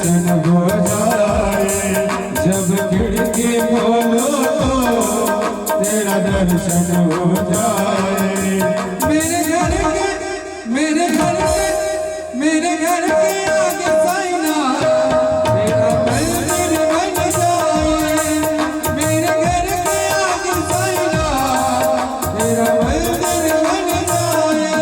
दर्शन हो जाए। जब खिड़की खोलो तो तेरा दर्शन हो जाए। मेरे घर के मेरे घर के मेरे घर के आगे साइना तेरा मंदिर बन जाए। मेरे घर के आगे साइना तेरा मंदिर बन जाए।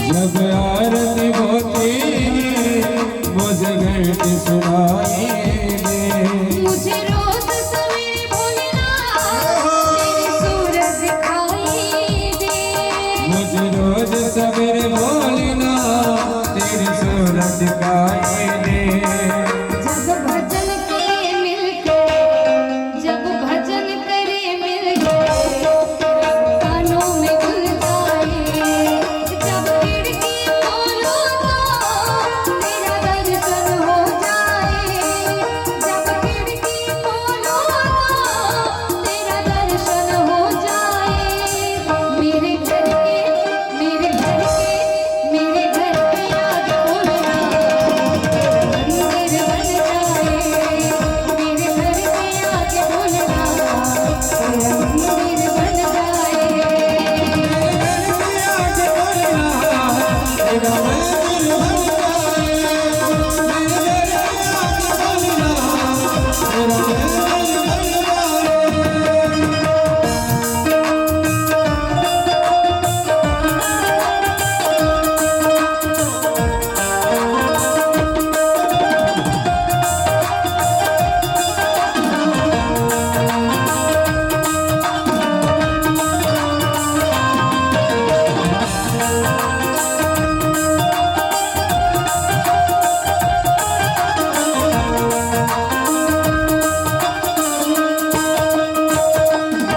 जब आरती होती मुझे घंटी सुनाई दे। मुझे रोज सवेरे भोलेनाथ तेरी सूरत दिखाई दे। मुझे रोज सवेरे भोलेनाथ तेरी सूरत दिखाई दे। जब भजन करे मिलके जब भजन करे मिलके कानों में घुल जाए। जब खिड़की खोलो तो तेरा दर्शन हो जाए। जब खिड़की खोलो तो तेरा दर्शन हो जाए। मेरे घर के मेरे घर के मेरे घर के आगे भोलेनाथ मंदिर बन जाए। मेरे घर के आगे भोलेनाथ तेरा मंदिर बन जाए। तेरा मंदिर बन जाए। मेरे घर के आगे भोलेनाथ तेरा मंदिर बन जाए।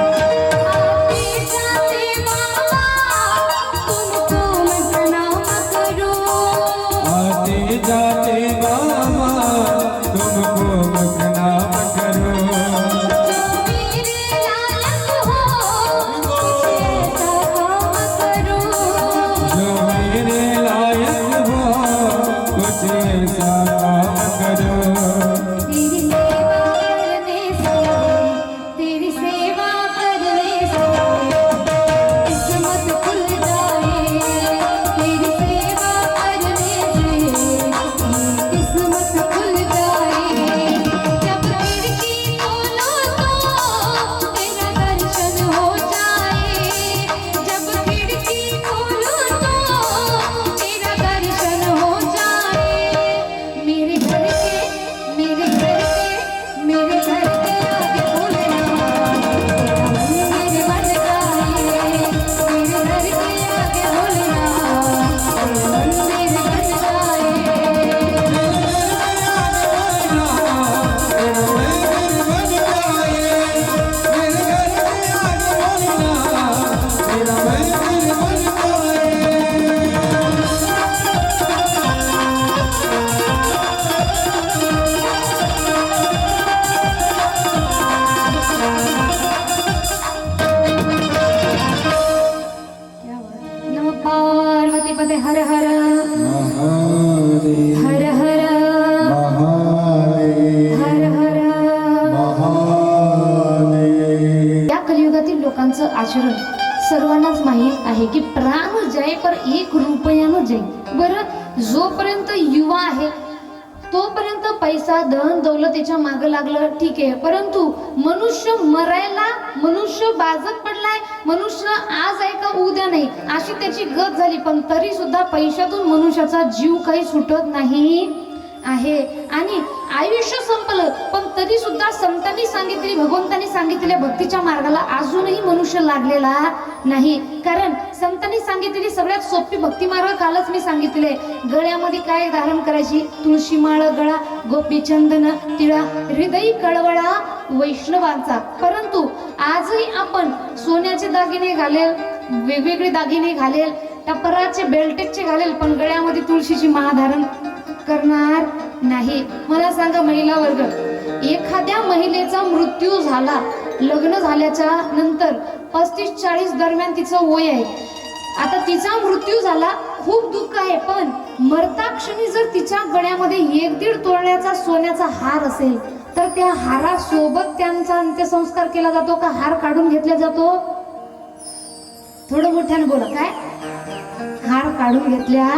आते जाते बाबा तुमको मैं प्रणाम करूं। आते जाते बाबा तुमको मैं प्रणाम करूं। जो मेरे लायक हो कुछ ऐसा काम करूं। जो मेरे लायक हो कुछ ऐसा काम करो। तेरी सेवा करने से किस्मत खुल जाए। तेरी सेवा करने से किस्मत खुल जाए। जब खिड़की खोलो तो तेरा दर्शन हो जाए। जब खिड़की खोलो तो तेरा दर्शन हो जाए। मेरे घर के मेरे घर के मेरे घर के आगे भोलेनाथ तेरा मंदिर बन जाए। मेरे घर के आगे भोलेनाथ तेरा मंदिर बन जाए। तेरा मंदिर बन जाए। मेरे घर के आगे भोलेनाथ तेरा मंदिर बन जाए। क्या बात है। नमः पार्वती पते हर हर महादेव हर हर महादेव हर हर। महादेव। या कलियुगातील लोकांचं आचरण सर्वांनाच माहीत आहे की प्राण जाय पर 1 रुपयानं जाई। बरं जोपर्यंत युवा आहे तोपर्यंत पैसा धन दौलतीच्या मागे लागलं ठीक आहे, परंतु मनुष्य मरायला मनुष्य बाजत पडलाय, मनुष्य आज आहे का उद्या नाही अशी त्याची गत झाली, पण तरी सुद्धा पैशातून मनुष्याचा जीव काही सुटत नाही। आहे आणि आयुष्य संपलं पण तरी सुद्धा संतांनी सांगितले, भगवंतांनी सांगितलेल्या भक्तीच्या मार्गाला अजूनही मनुष्य लागलेला नाही. कारण संतांनी सांगितलेली सगळ्यात सोपी भक्ती मार्ग कालच मी सांगितले. गळ्यामध्ये काय धारण करायची? तुळशी माळ, गळा गोपी चंदन तिळा, हृदयी कळवळा वैष्णवांचा. परंतु आजही आपण सोन्याचे दागिने घालेल, वेगवेगळे दागिने घालेल, टपराचे बेल्टेकचे घालेल, पण गळ्यामध्ये तुळशीची माळ धारण करणार नाही. मला सांगा महिला वर्ग, एखाद्या महिलेचा मृत्यू झाला, लग्न झाल्याच्या नंतर 35-40 दरम्यान तिचं वय आहे, आता तिचा मृत्यू झाला, खूप दुःख आहे, पण मरता क्षणी जर तिच्या गळ्यामध्ये 1-1.5 तोळ्याचा सोन्याचा हार असेल तर त्या हारासोबत त्यांचा अंत्यसंस्कार केला जातो का हार काढून घेतला जातो? थोडं मोठ्याने बोला. काय? हार काढून घेतल्या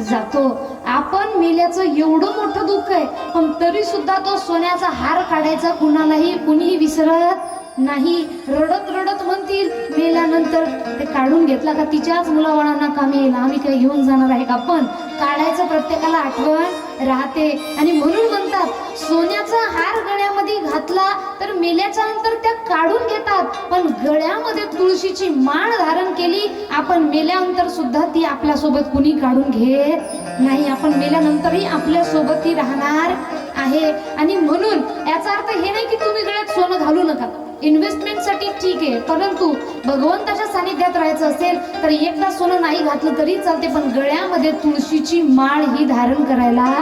जातो. आपण मेल्याचं एवढं मोठं दुःख आहे पण तरी सुद्धा तो सोन्याचा हार काढायचा कुणीही विसरत नाही. रडत रडत म्हणतील मेल्यानंतर ते काढून घेतला का तिच्याच मुलाबाळांना कामी येईल, आम्ही काही घेऊन जाणार आहे का? पण काढायचं प्रत्येकाला आठवण राहते. आणि म्हणून म्हणतात सोन्याचा हार गळ्यामध्ये घातला तर मेल्याच्या नंतर त्या काढून घेतात, पण गळ्यामध्ये तुळशीची माळ धारण केली आपण मेल्यानंतर सुद्धा ती आपल्यासोबत कुणी काढून घेत नाही. आपण मेल्यानंतरही आपल्यासोबत ती राहणार आहे. आणि म्हणून याचा अर्थ हे नाही की तुम्ही गळ्यात सोनं घालू नका, इन्व्हेस्टमेंटसाठी ठीक आहे, परंतु भगवंताच्या सानिध्यात राहायचं असेल तर एकदा सोनं नाही घातलं तरी चालते, पण गळ्यामध्ये तुळशीची माळ ही धारण करायला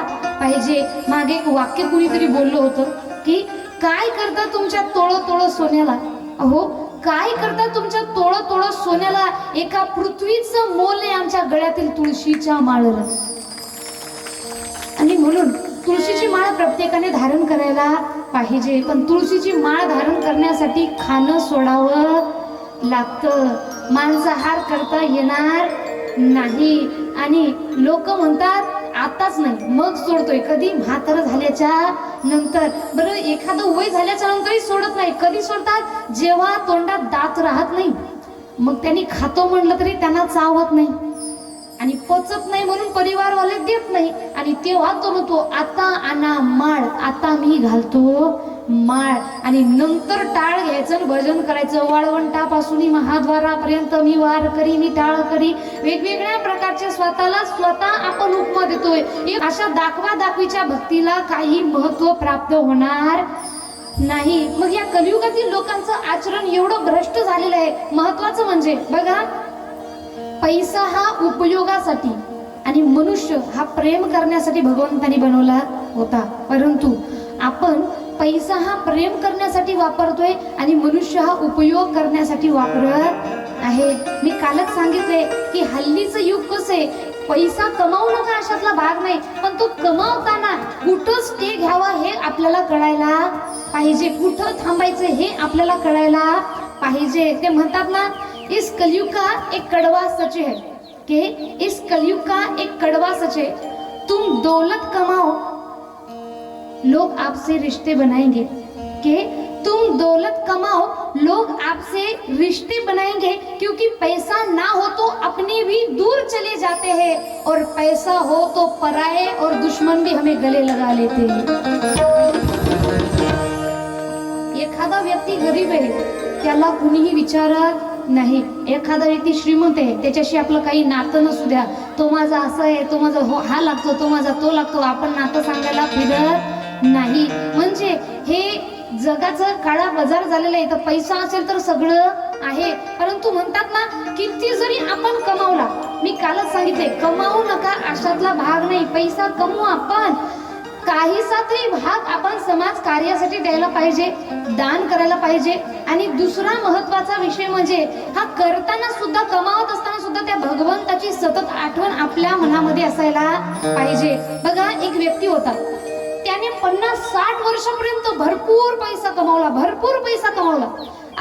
पाहिजे. मागे एक वाक्य कुणीतरी बोललं होतं की काय करता तुमच्या तोळं सोन्याला? अहो, काय करता तुमच्या तोळं सोन्याला? एका पृथ्वीचं मोल आहे आमच्या गळ्यातील तुळशीच्या माळेला. आणि म्हणून तुळशीची माळ प्रत्येकाने धारण करायला पाहिजे. पण तुळशीची माळ धारण करण्यासाठी खाणं सोडावं लागतं, मांसाहार करता येणार नाही. आणि लोक म्हणतात आताच नाही मग सोडतोय, कधी? म्हातारं झाल्याच्या नंतर. बरं, एखादं वय झाल्याच्या नंतरही सोडत नाही. कधी सोडतात? जेव्हा तोंडात दात राहत नाही, मग त्यांनी खातो म्हणलं तरी त्यांना चावत नाही आणि पचत नाही म्हणून परिवारवाले देत नाही. आणि तेव्हा तो म्हणतो आता आणा माळ, आता मी घालतो माळ. आणि नंतर टाळ घ्यायचं, भजन करायचं. वाळवंटापासून महाद्वारापर्यंत मी वार करी, मी टाळ करी. वेगवेगळ्या प्रकारचे स्वतः आपण उपमा देतोय. अशा दाखवीच्या भक्तीला काही महत्व प्राप्त होणार नाही. मग या कलियुगातील लोकांचं आचरण एवढं भ्रष्ट झालेलं आहे. महत्वाचं म्हणजे बघा, पैसा हा उपयोगासाठी आणि मनुष्य हा प्रेम करण्यासाठी भगवंतानी बनवला होता, परंतु आपण पैसा हा प्रेम करण्यासाठी वापरतोय आणि मनुष्य हा उपयोग करण्यासाठी वापरत आहे. मी कालच सांगितले की हल्लीचं युग कसं आहे, पैसा कमावू नका अशातला भाग नाही, पण तो कमावताना कुठं स्टे घ्यावा हे आपल्याला कळायला पाहिजे, कुठं थांबायचं हे आपल्याला कळायला पाहिजे. ते म्हणतात ना, इस कलयुग का एक कड़वा सच है कि इस कलयुग का एक कड़वा सच है, तुम दौलत कमाओ लोग आपसे रिश्ते बनाएंगे, कि तुम दौलत कमाओ लोग आपसे रिश्ते बनाएंगे, क्योंकि पैसा ना हो तो अपने भी दूर चले जाते हैं और पैसा हो तो पराये और दुश्मन भी हमें गले लगा लेते हैं. एखादा व्यक्ती गरीब आहे त्याला कुणीही विचारत नाही. एखादा व्यक्ती श्रीमंत आहे त्याच्याशी आपलं काही नातं नसू द्या, तो माझा असं आहे, तो माझा हा लागतो, तो माझा तो लागतो, आपण नातं सांगायला फिरत नाही. म्हणजे हे जगाचं काळा बाजार झालेला आहे. तर पैसा असेल तर सगळं आहे, परंतु म्हणतात ना, किती जरी आपण कमावला, मी कालच सांगितले कमावू नका अशातला भाग नाही. पैसा कमवा, पण काहीसा तरी भाग आपण समाज कार्यासाठी द्यायला पाहिजे, दान करायला पाहिजे. आणि दुसरा महत्वाचा विषय म्हणजे हा करताना सुद्धा, कमावत असताना सुद्धा त्या भगवंताची सतत आठवण आपल्या मनामध्ये असायला पाहिजे. बघा, एक व्यक्ती होता, त्याने 50-60 वर्षापर्यंत भरपूर पैसा कमावला.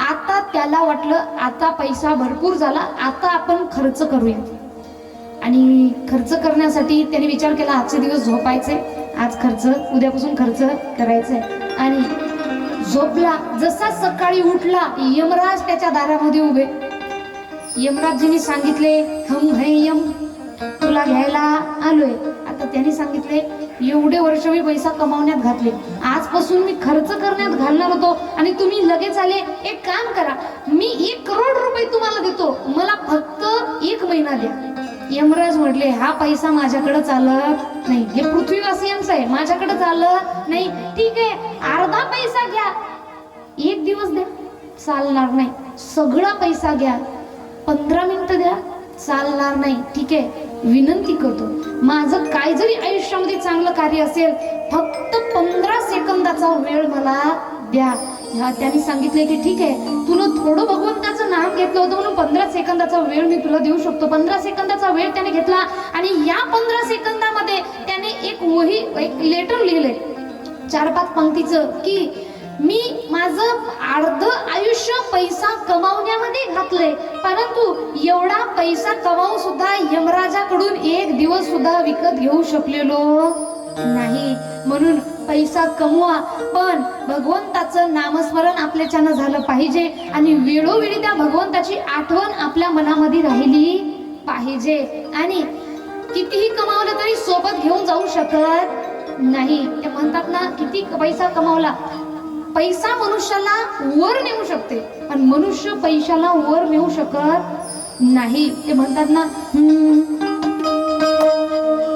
आता त्याला वाटलं आता पैसा भरपूर झाला, आता आपण खर्च करूया. आणि खर्च करण्यासाठी त्याने विचार केला, आजचे दिवस झोपायचे, आज खर्च, उद्यापासून खर्च करायचंय. आणि झोपला. जसा सकाळी उठला, यमराज त्याच्या दारामध्ये उभे. यमराजजींनी सांगितले, हम है यम, तुला घ्यायला आलोय. आता त्याने सांगितले, एवढे वर्ष मी पैसा कमावण्यात घातले, आजपासून मी खर्च करण्यात घालणार होतो आणि तुम्ही लगेच आले. एक काम करा, मी 1 करोड रुपये तुम्हाला देतो, मला फक्त 1 महिना द्या. यमराज म्हटले, हा पैसा माझ्याकडे चालत नाही, हे पृथ्वीवासियांचं आहे, माझ्याकडे चालत नाही. ठीक आहे, अर्धा पैसा घ्या, 1 दिवस द्या, चालणार नाही. सगळा पैसा घ्या, 15 मिनिटं द्या, चालणार नाही. ठीक आहे, विनंती करतो, माझं काय जरी आयुष्यामध्ये चांगलं कार्य असेल, फक्त 15 सेकंदाचा वेळ मला द्या. त्यांनी सांगितले की ठीक आहे, तुला थोडं भगवंताचं नाम घेतलं होतं म्हणून 15 सेकंदाचा वेळ मी तुला देऊ शकतो. 15 सेकंदाचा वेळ त्याने घेतला आणि या 15 सेकंदामध्ये त्याने एक लेटर लिहिले 4-5 पंक्तीचं की मी माझं अर्ध आयुष्य पैसा कमावण्यामध्ये घातलंय, परंतु एवढा पैसा कमावून सुद्धा यमराजाकडून 1 दिवस सुद्धा विकत घेऊ शकलेलो नाही. म्हणून पैसा कमवा, पण भगवंताचं नामस्मरण आपल्याच्यानं झालं पाहिजे आणि वेळोवेळी त्या भगवंताची आठवण आपल्या मनामध्ये राहिली पाहिजे. आणि कितीही कमावलं तरी सोबत घेऊन जाऊ शकत नाही. ते म्हणतात ना, किती पैसा कमावला, पैसा मनुष्याला वर नेऊ शकते, पण मनुष्य पैशाला वर नेऊ शकत नाही. ते म्हणतात ना,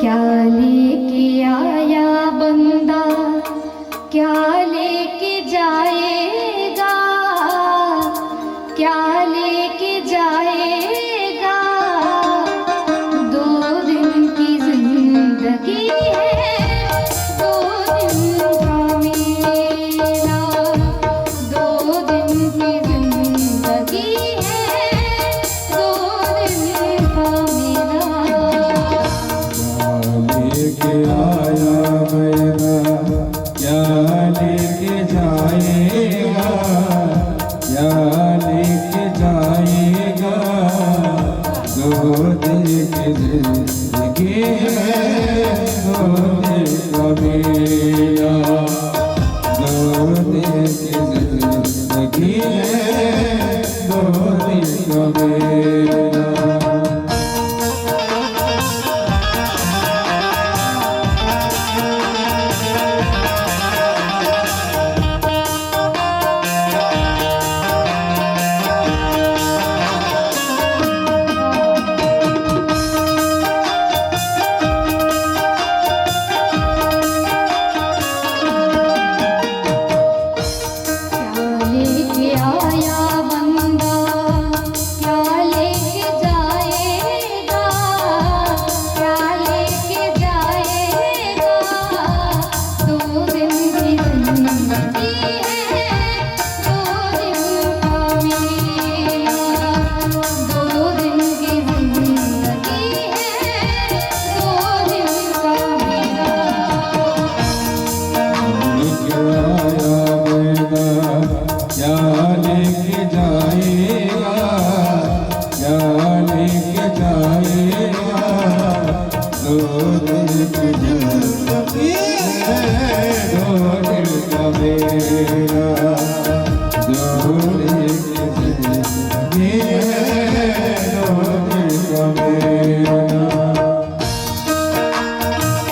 क्या लेके आया बंदा क्या लेके जाएगा, क्या लेके जाएगा, 2 दिन की जिंदगी है, 2 दिन का मेला, 2 दिन की जिंदगी है, 2 दिन का मेला. लेके आया बंदा क्या लेके जाएगा, क्या लेके जाएगा, 2 दिन की जिंदगी है, 2 दिन का मेला, 2 दिन की जिंदगी है, 2 दिन का मेला.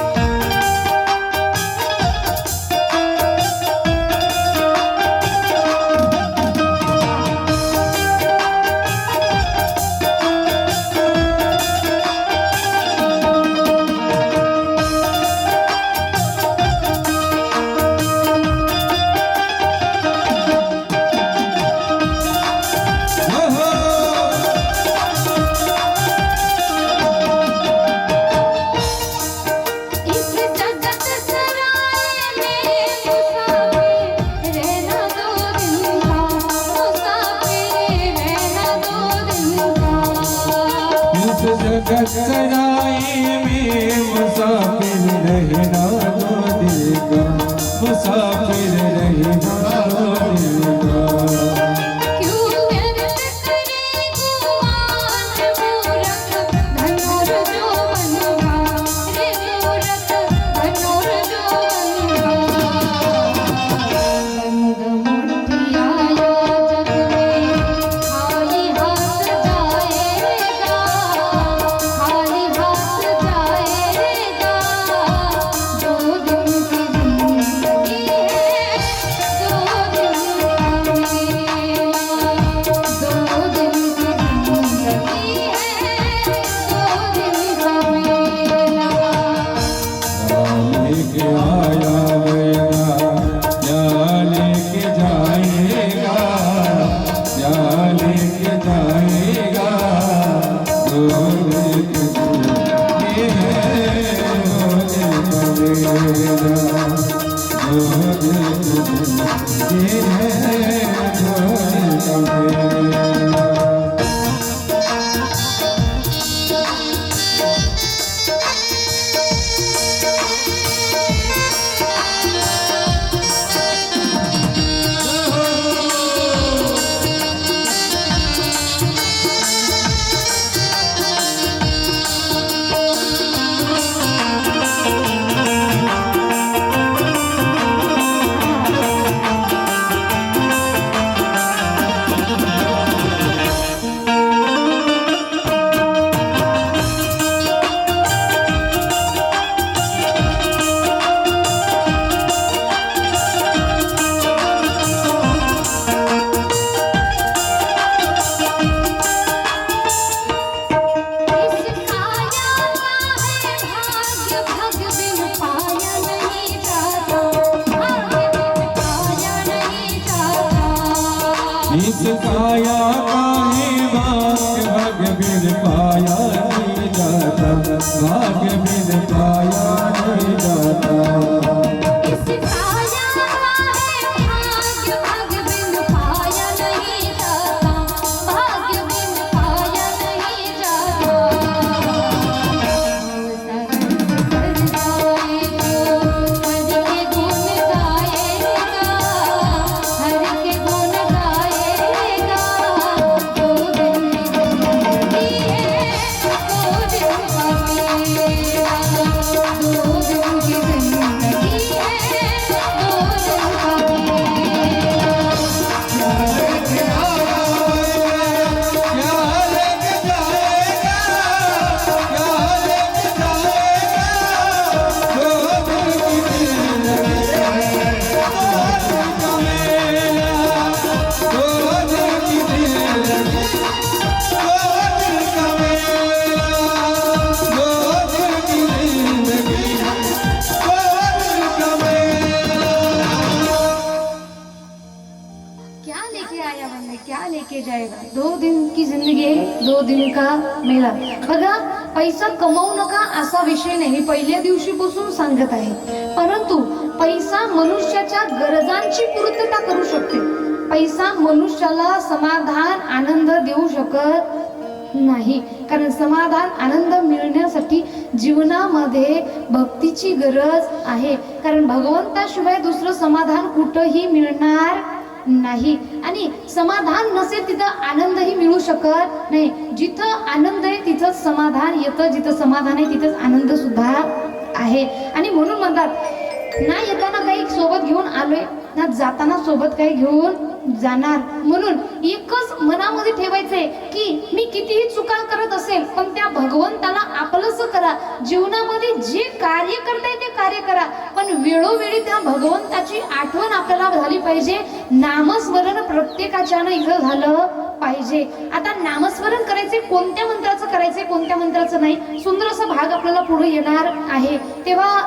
सराय में मुसाफिर रहना दो दिल का, मुसाफिर रहना दो दिल का. क्यों व्यर्थ करे गुमान मूरख धनुर जो बनवा, रे मूरख धनुर जो बनवा. बंद मुट्ठी आया जग में, खाली हाथ जाएगा, खाली हाथ जाएगा, 2 दो दिन ये है दो दिन का इस काया का है भाग्य बिन पाया नहीं जाता भाग्य बिन पाया नहीं जाता इस काया का है भाग्य बिन पाया नहीं जाता भाग्य बिन पाया नहीं जाता हर के गुण गाएगा हर के गुण गाएगा दो दिन की है दो दिन का मेरा दो दिन की जिंदगी है दो दिन का मेरा क्या लेके जाएगा क्या लेके जाएगा दो दिन की जिंदगी दो दिन का मेला दो दिन की जिंदगी दो दिन का मेला दो दिन की जिंदगी दो दिन का मेला क्या लेके आया बंदे क्या लेके जाएगा दो दिन की जिंदगी आहे दो दिन का मेला बघा पैसा कमवू नका असा विषय नाही पहिल्या दिवशीपासून सांगत आहे परंतु पैसा मनुष्याच्या गरजांची पूर्तता करू शकते पैसा मनुष्याला समाधान आनंद देऊ शकत नाही कारण समाधान आनंद मिळण्यासाठी जीवनामध्ये भक्तीची गरज आहे कारण भगवंताशिवाय दुसरं समाधान कुठंही मिळणार नाही आणि समाधान नसेल तिथं आनंदही मिळू शकत नाही जिथं आनंद आहे तिथंच समाधान येतं जिथं समाधान आहे तिथंच आनंद सुद्धा आहे आणि म्हणून म्हणतात ना येताना काही सोबत घेऊन आलोय ना जाताना सोबत काही घेऊन जाणार म्हणून एकच मनामध्ये ठेवायचंय की मी कितीही चुका करत असेल पण त्या भगवंताला आपलंसं करा जीवनामध्ये जे कार्य करताय ते कार्य करा पण वेळोवेळी त्या भगवंताची आठवण आपल्याला झाली पाहिजे नामस्मरण प्रत्येकाच्यानं इथं झालं पाहिजे आता नामस्मरण करायचे कोणत्या मंत्राचं करायचे कोणत्या मंत्राचं नाही सुंदर असा भाग आपल्याला पुढे येणार आहे तेव्हा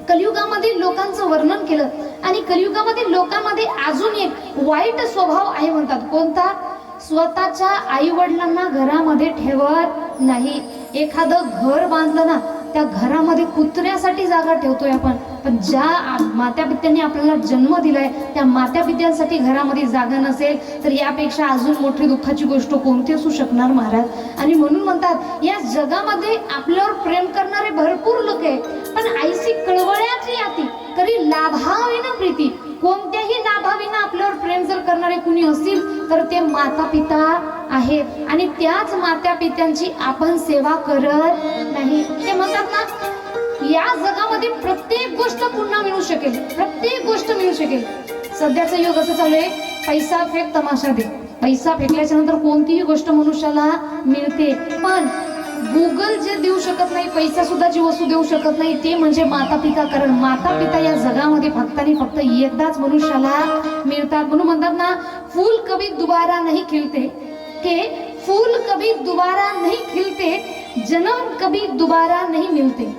कलियुगामध्ये लोकांचं वर्णन केलं आणि कलियुगामध्ये लोकांमध्ये अजून एक वाईट स्वभाव आहे म्हणतात कोणता स्वतःच्या आई वडिलांना घरामध्ये ठेवत नाही एखादं घर बांधलं ना त्या घरामध्ये कुत्र्यासाठी जागा ठेवतोय आपण पण ज्या मातापित्यांनी आपल्याला जन्म दिलाय त्या मातापित्यांसाठी घरामध्ये जागा नसेल तर यापेक्षा अजून मोठी दुःखाची गोष्ट कोणती असू शकणार महाराज आणि म्हणून म्हणतात या जगामध्ये आपल्यावर प्रेम करणारे भरपूर लोक आहे पण आईशी कळवळ्याची याती तरी लाभाविना प्रीती कोणत्याही लाभाविना आपल्यावर प्रेम जर करणारे कुणी असतील तर ते माता पिता आहेत आणि त्याच माता पित्यांची आपण सेवा करत नाही ते म्हणतात ना या जगामध्ये प्रत्येक गोष्ट पुन्हा मिळू शकेल प्रत्येक गोष्ट मिळू शकेल सध्याचं युग असं चालू आहे पैसा फेक तमाशा दे पैसा फेकल्याच्या नंतर कोणतीही गोष्ट मनुष्याला मिळते पण गूगल जे देऊ शकत नाही पैसा सुद्धा जी वस्तू देऊ शकत नाही ते म्हणजे माता पिता कारण माता पिता या जगामध्ये फक्त आणि फक्त एकदाच मनुष्याला मिळतात म्हणून म्हणतात ना फूल कभी दोबारा नहीं खिलते के फूल कभी दोबारा नहीं खिलते जन्म कभी दोबारा नहीं मिलते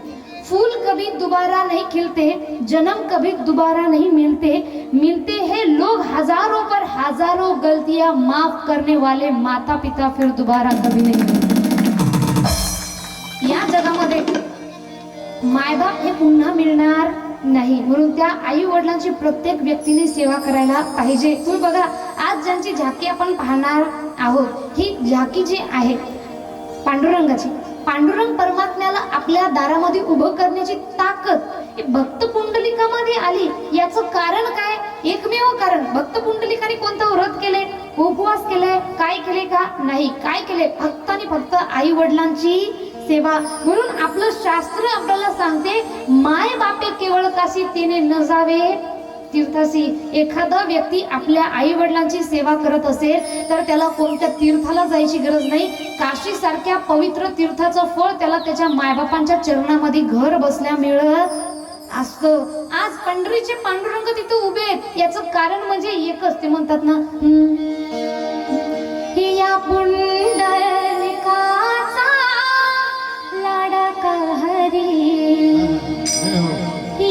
फूल कभी दोबारा नहीं खिलते जन्म कभी दोबारा नहीं मिलते मिलते हैं लोग हजारों पर हजारों गलतियां माफ करने वाले माता पिता फिर दोबारा कभी नहीं मिलते या जगामध्ये मायबाप हे पुन्हा मिळणार नाही. म्हणून त्या आई वडिलांची प्रत्येक व्यक्तीने सेवा करायला पाहिजे. तुम्ही बघा, आज ज्यांची झाकी आपण पाहणार आहोत, ही झाकी जी आहे पांडुरंगाची, पांडुरंग परमात्म्याला आपल्या दारामध्ये उभं करण्याची ताकद ही भक्त पुंडलिकामध्ये आली. याचं कारण काय? एकमेव कारण, भक्त पुंडलिकाने कोणतं व्रत केले, उपवास केलाय, काय केले का? नाही. काय केले? फक्त आणि फक्त आई वडिलांची सेवा. म्हणून आपलं शास्त्र आपल्याला सांगते, माय बापे केवळ काशी तिने न जावे तीर्थासी. एखादा व्यक्ती आपल्या आई वडिलांची सेवा करत असेल तर त्याला कोणत्या तीर्थाला जायची गरज नाही. काशी सारख्या पवित्र तीर्थाचं फळ त्याला त्याच्या मायबापांच्या चरणामध्ये घर बसल्या मिळत असतं. आज पंढरीचे पांडुरंग तिथे उभे आहेत, याचं कारण म्हणजे एकच. ते म्हणतात ना, या पुंडलिकाचा लाडका हरी,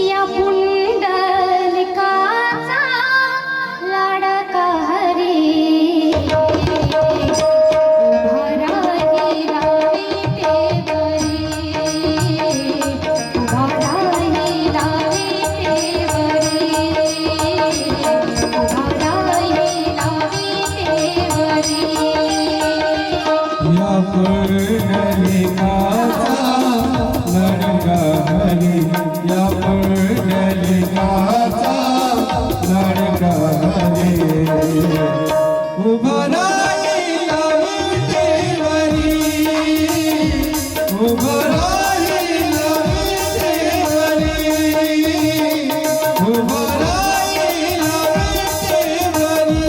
या पुंडलिकाचा लाडका हरी, भराही लावी ते बरी, भराही लावी ते बरी, भराही लावी ते बरी. या पुंडलिकाचा लाडका हरी, या पुंडलिकाचा लाडका हरी, उभा राही लावी ते बरी, उभा राही लावी ते बरी, उभा राही लावी ते बरी.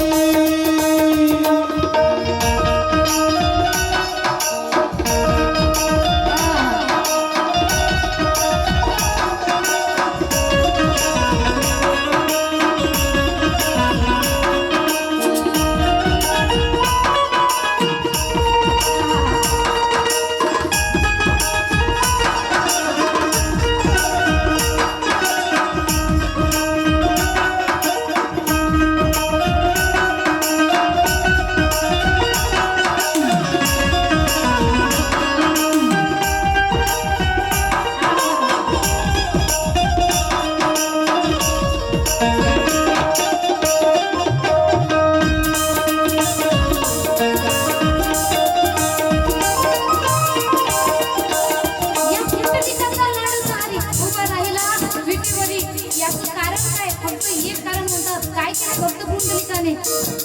या पुंडलिकाचा लाडका हरी, उभा राहिला विटेवरी. याचं कारण काय? फक्त एक कारण म्हणतात. काय केलं भक्त पुंडलिकाने?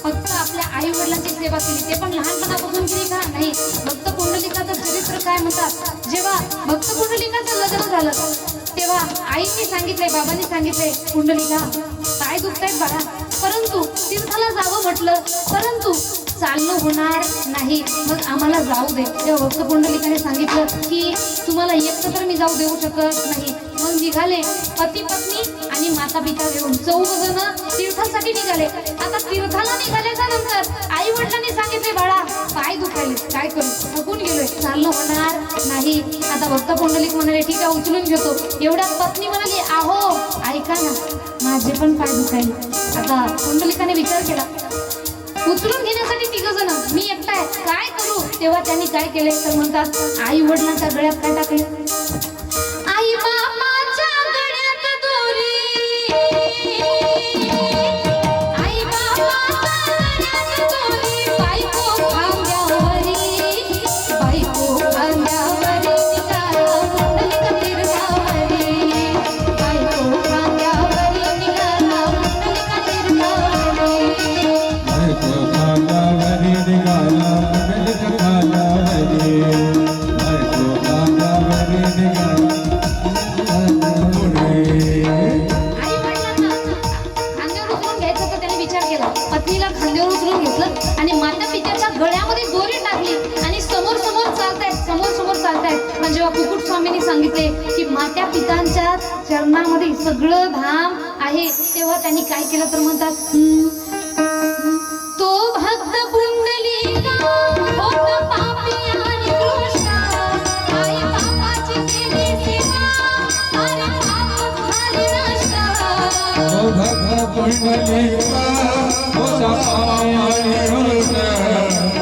फक्त आपल्या आई वडिलांची सेवा केली. ते पण लहानपणापासून केली का? नाही. भक्त पुंडलिकाचं चरित्र काय म्हणतात? जेव्हा भक्त पुंडलिकाचं लग्न झालं तेव्हा आईने सांगितलंय, बाबांनी सांगितलंय, पुंडलिका काय दुखतायत बाळा, परंतु तीर्थाला जावं म्हटलं, परंतु चालणं होणार नाही, मग आम्हाला जाऊ दे. तेव्हा भक्त पुंडलिकाने सांगितलं की तुम्हाला एकटं तर मी जाऊ देऊ शकत नाही. मग निघाले पती पत्नी आणि माता पिता घेऊन 14 जण तीर्थासाठी निघाले. आता तीर्थाला निघाल्याच्या नंतर आई वडिलांनी सांगितले, बाळा पाय दुखायले, काय करू, थकून गेलोय, चालणं होणार नाही. आता भक्त पुंडलिक म्हणाले, ठीक आहे उचलून घेतो. एवढ्यात पत्नी म्हणाली, आहो ऐका ना, माझे पण पाय दुखायले. आता पुंडलिकाने विचार केला, उचलून घेण्यासाठी 3 जण, मी एकटा आहे, काय करू? तेव्हा त्यांनी काय केले तर म्हणतात, आई वडिलांच्या गळ्यात काय टाकले? आई बाबाच्या गळ्यात दोरी, आई बाबाच्या गळ्यात दोरी, बायको खांद्यावरी, बायको खांद्यावरी, निघाला पुंडलिक तीर्थावरी, बायको खांद्यावरी, निघाला पुंडलिक तीर्थावरी. खांदावरी निघाला पुंडलिक खांदावरी, बायको खांदावरी निघाला पुढे. आई वडिलांना खांद्यावर उचलून घ्यायचं तर त्याने विचार केला. पत्नीला खांद्यावर उचलून घेतलं आणि माता पित्याच्या गळ्यामध्ये दोरी टाकली आणि समोर समोर चालतायत. पण जेव्हा कुकुट स्वामींनी सांगितले की माता पितांच्या चरणामध्ये सगळं धाम आहे, तेव्हा त्यांनी काय केलं तर म्हणतात, तो भक्त पुंडलिका होता पापी आणि दुष्ट, आई बापाची केली सेवा, सारे पाप झाले नष्ट. ओ भक्त पुंडलिका होता पापी आणि दुष्ट,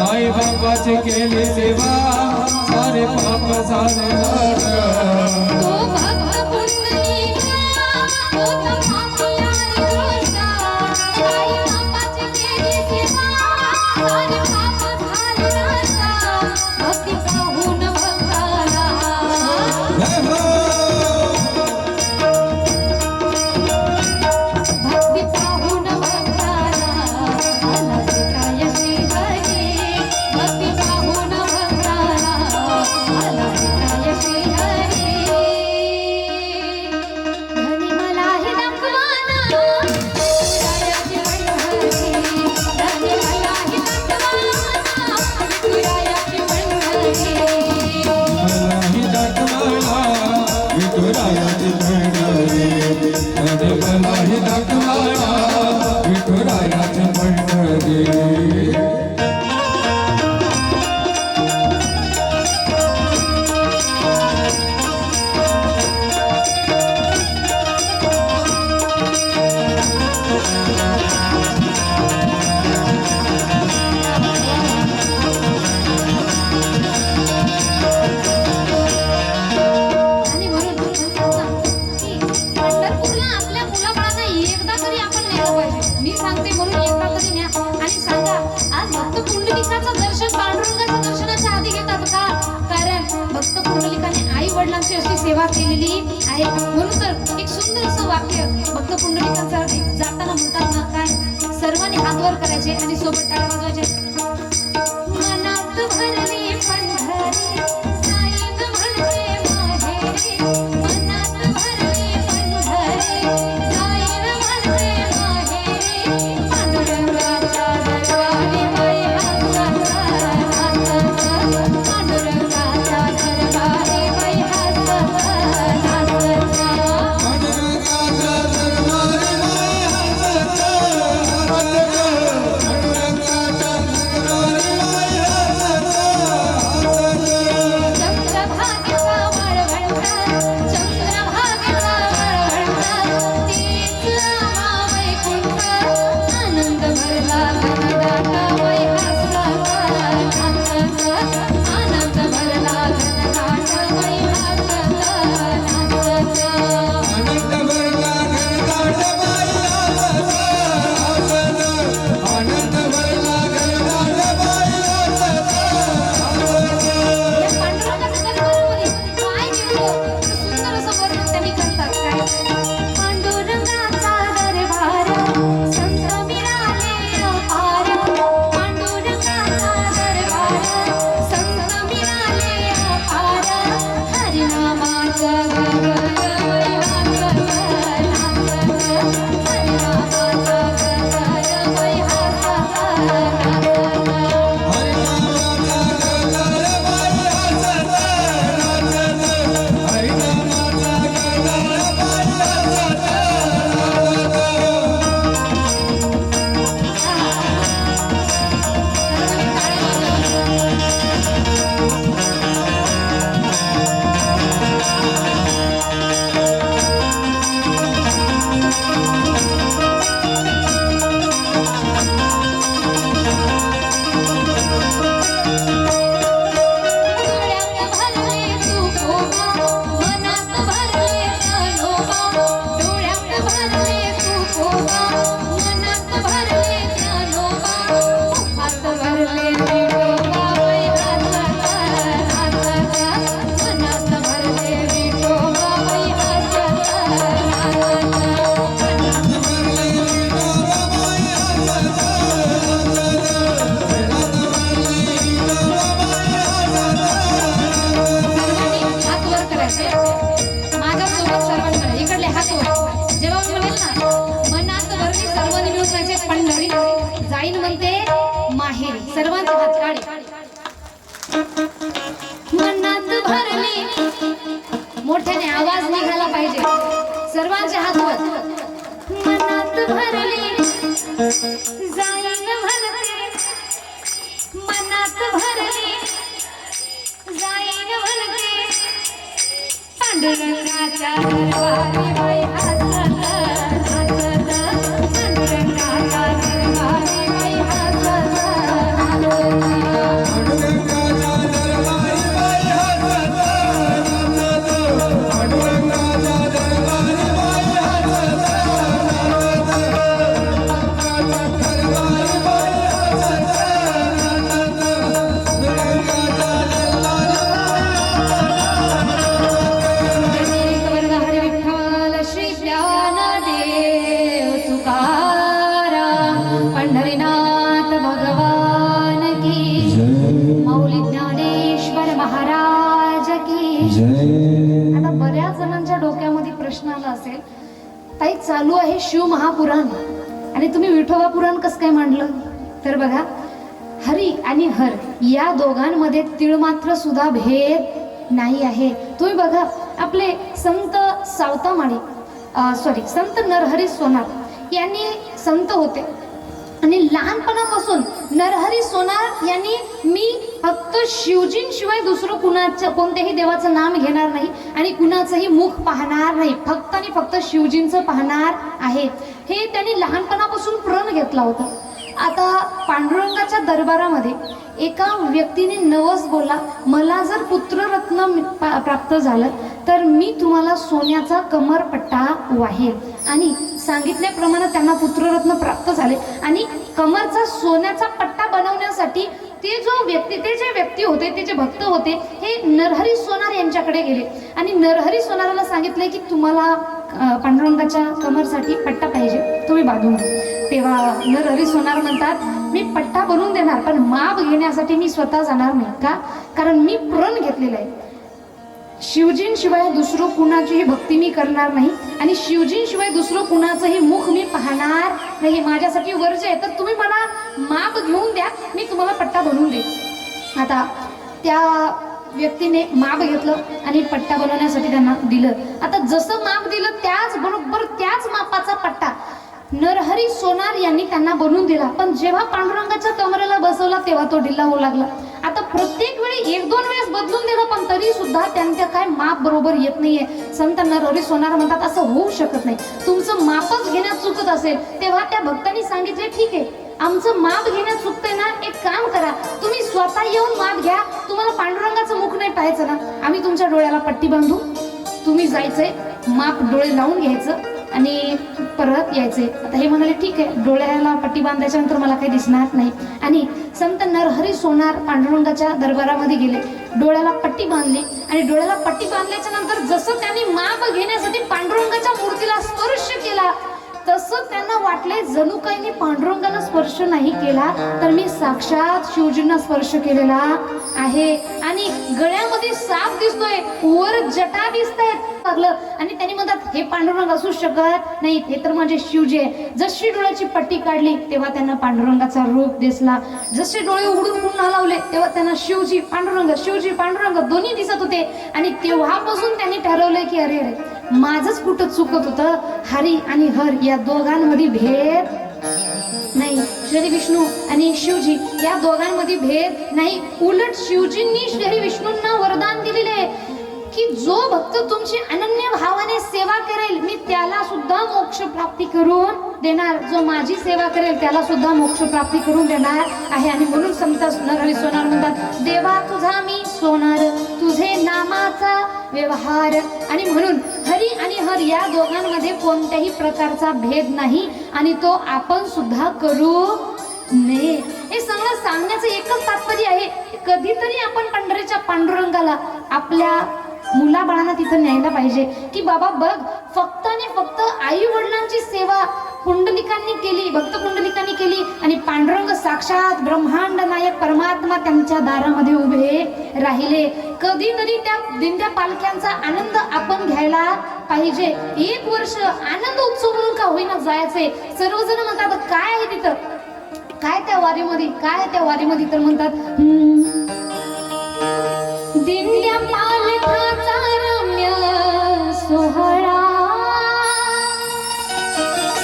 आई बाबाची केली सेवा, सारे पाप झाले नष्ट. तो भक्त पुंडलिका सांगते म्हणून एकदा तरी न्या आणि सांगा आज भक्त पुंडलिकाचं दर्शन पांडुरंगाच्या दर्शनाच्या आधी घेतात का? कारण भक्त पुंडलिकाने आई वडिलांची अशी सेवा केलेली आहे. म्हणून तर एक सुंदर असं वाक्य भक्त पुंडलिकाचं जाताना म्हणतात ना काय, सर्वांनी हात वर करायचे आणि सोबत टाळ्या वाजवायचे. मनात भरली पंढरी जाईन म्हणते माहेरी, मनात भरली पंढरी जाईन म्हणते माहेरी, पांडुरंगाच्या दरबारी बाई हसत हसत, पांडुरंगाच्या दरबारी बाई हसत हसत. चंद्रभागेचा वळवळता, चंद्रभागेचा वळवळता, तीच रामा वैकुंठ, आनंद भरला घनदाट बाई हसत हसत, आनंद भरला घनदाट बाई हसत हसत. या पांडुरंगाच्या दरबारामध्ये काय केलं तर सुंदर असं वर्णन त्यांनी करतात. काय पांडुरंगाचा दरबार संत मिळाले अपार, पांडुरंगाचा दरबार संत मिळाले अपार, हरिनामाचा गगन बाई हसत हसत, हरिनामाचा गगन बाई हसत हसत. डोळ्यात भरले तुकोबा, मनात भरले ज्ञानोबा, डोळ्यात भरले तुकोबा, मनात भरले ज्ञानोबा, हात भरले विठोबा बाई हसत हसत, मनात भरले विठोबा बाई हसत सर्वांनी हात वर करायचे. माझ्यासोबत सर्वांकडे इकडले हात वर. जेव्हा मी म्हणेल ना मनात भरली सर्वांनी मिळून जायचे पंढरी जाईन म्हणते माहेरी, सर्वांचे हात काढे. मनात भरली, मोठ्याने आवाज निघाला पाहिजे, सर्वांचे हात वर. मनात भरली जाईन म्हणते, मनात भरली जाईन म्हणते, पांडुरंगाच्या दरबारी बाई हसत हसत, पांडुरंगाच्या दरबारी बाई हसत हसत. हरी विठ्ठल श्री ज्ञानदेव तुकाराम, पंढरीनाथ भगवान की माऊली ज्ञानेश्वर महाराज की. आता बऱ्याच जणांच्या डोक्यामध्ये प्रश्न आला असेल, ताई चालू आहे शिव महापुराण आणि तुम्ही विठोबा पुराण कसं काय मांडलं? तर बघा, हरी आणि हर या दोघांमध्ये तीळ मात्र सुद्धा भेद नाही आहे. तुम्ही बघा, आपले संत सावतामाळी संत नरहरी सोनार यांनी संत होते आणि लहानपणापासून नरहरी सोनार यांनी मी फक्त शिवजींशिवाय दुसरं कोणत्याही देवाचं नाम घेणार नाही आणि कुणाचंही मुख पाहणार नाही, फक्त आणि फक्त शिवजींचं पाहणार आहे, हे त्यांनी लहानपणापासून प्रण घेतला होता. आता पांडुरंगाच्या दरबारामध्ये एका व्यक्तीने नवस बोलला, मला जर पुत्ररत्न प्राप्त झालं तर मी तुम्हाला सोन्याचा कमरपट्टा वाहेल. आणि सांगितल्याप्रमाणे त्यांना पुत्ररत्न प्राप्त झाले. आणि कमरचा सोन्याचा पट्टा बनवण्यासाठी ते जे व्यक्ती होते, ते जे भक्त होते, हे नरहरी सोनार यांच्याकडे गेले. आणि नरहरी सोनाराला सांगितले की तुम्हाला पांडुरंगाच्या कमरसाठी पट्टा पाहिजे, तुम्ही बांधून द्या. तेव्हा नरहरी सोनार म्हणतात मी पट्टा बनवून देणार, पण माप घेण्यासाठी मी स्वतः जाणार नाही. का? कारण मी प्रण घेतलेलं आहे. शिवजींशिवाय दुसरं कुणाचीही भक्ती मी करणार नाही आणि शिवजींशिवाय दुसरं कुणाचंही मुख मी पाहणार नाही. माझ्यासाठी वर्ज्य आहे. तर तुम्ही मला माप घेऊन द्या, मी तुम्हाला पट्टा बनवून दे. आता त्या व्यक्तीने माप घेतलं आणि पट्टा बनवण्यासाठी त्यांना दिलं. आता जसं माप दिलं त्याच मापाचा पट्टा नरहरी सोनार यांनी त्यांना बनवून दिला. पण जेव्हा पांडुरंगाच्या कमरेला बसवला तेव्हा तो ढिल्ला होऊ लागला. आता प्रत्येक वेळी 1-2 वेळेस बदलून दिलं, पण तरी सुद्धा त्यांच्या काय माप बरोबर येत नाहीये. संत नरहरी सोनार म्हणतात असं होऊ शकत नाही, तुमचं मापच घेण्यात चुकत असेल. तेव्हा त्या भक्तांनी सांगितले ठीक आहे, आमचं माप घेण्यात चुकतंय ना, एक काम करा, तुम्ही स्वतः येऊन माप घ्या. तुम्हाला पांडुरंगाचं मुख नाही पाहायचं ना, आम्ही तुमच्या डोळ्याला पट्टी बांधू, तुम्ही जायचंय, माप डोळे लावून घ्यायचं आणि परत यायचे. आता हे म्हणाले ठीक आहे, डोळ्याला पट्टी बांधायच्या नंतर मला काही दिसणार नाही. आणि संत नरहरी सोनार पांडुरंगाच्या दरबारामध्ये गेले, डोळ्याला पट्टी बांधली. आणि डोळ्याला पट्टी बांधल्याच्या नंतर जसं त्यांनी माप घेण्यासाठी पांडुरंगाच्या मूर्तीला स्पर्श केला, तसं त्यांना वाटले जणू काही मी पांडुरंगाला स्पर्श नाही केला, तर मी साक्षात शिवजींना स्पर्श केलेला आहे. आणि गळ्यामध्ये साप दिसतोय, वर जटा दिसतायत लागलं. आणि त्यांनी म्हणतात हे पांडुरंग असू शकत नाही, हे तर माझे शिवजी आहे. जशी डोळ्याची पट्टी काढली तेव्हा त्यांना पांडुरंगाचा रूप दिसला. जसे डोळे उघडून पुन्हा लावले तेव्हा त्यांना शिवजी पांडुरंग दोन्ही दिसत होते. आणि तेव्हापासून त्यांनी ठरवलं की अरे माझंच कुठं चुकत होतं, हरी आणि हर या दोघांमध्ये भेद नाही, श्री विष्णू आणि शिवजी या दोघांमध्ये भेद नाही. उलट शिवजींनी श्री विष्णूंना वरदान दिलेले आहे की जो भक्त तुमची अनन्य भावाने सेवा करेल मी त्याला सुद्धा मोक्ष प्राप्ती करून देणार, जो माझी सेवा करेल त्याला सुद्धा मोक्ष प्राप्ती करून देणार आहे. आणि म्हणून संत नरहरी सोनार म्हणतात देवा तुझा मी सोनार, तुझे नामाचा व्यवहार. आणि म्हणून हरी आणि हर या दोघांमध्ये कोणत्याही प्रकारचा भेद नाही आणि तो आपण सुद्धा करू नये. हे सगळं सांगण्याचं एकच तात्पर्य आहे, कधीतरी आपण पंढरीच्या पांडुरंगाला आपल्या मुलाबाळांना तिथं न्यायला पाहिजे की बाबा बघ, फक्त आणि फक्त आई वडिलांची सेवा पुंडलिकांनी केली, भक्त पुंडलिकांनी केली आणि पांडुरंग साक्षात ब्रह्मांड नायक परमात्मा त्यांच्या दारामध्ये उभे राहिले. कधीतरी त्या दिंड्या पालख्यांचा आनंद आपण घ्यायला पाहिजे. 1 वर्ष आनंद उत्सव म्हणून का होईना जायचंय. सर्वजण म्हणतात काय आहे तिथं, काय त्या वारीमध्ये, तर म्हणतात दिंड्या पालख्याचा रम्य सोहळा,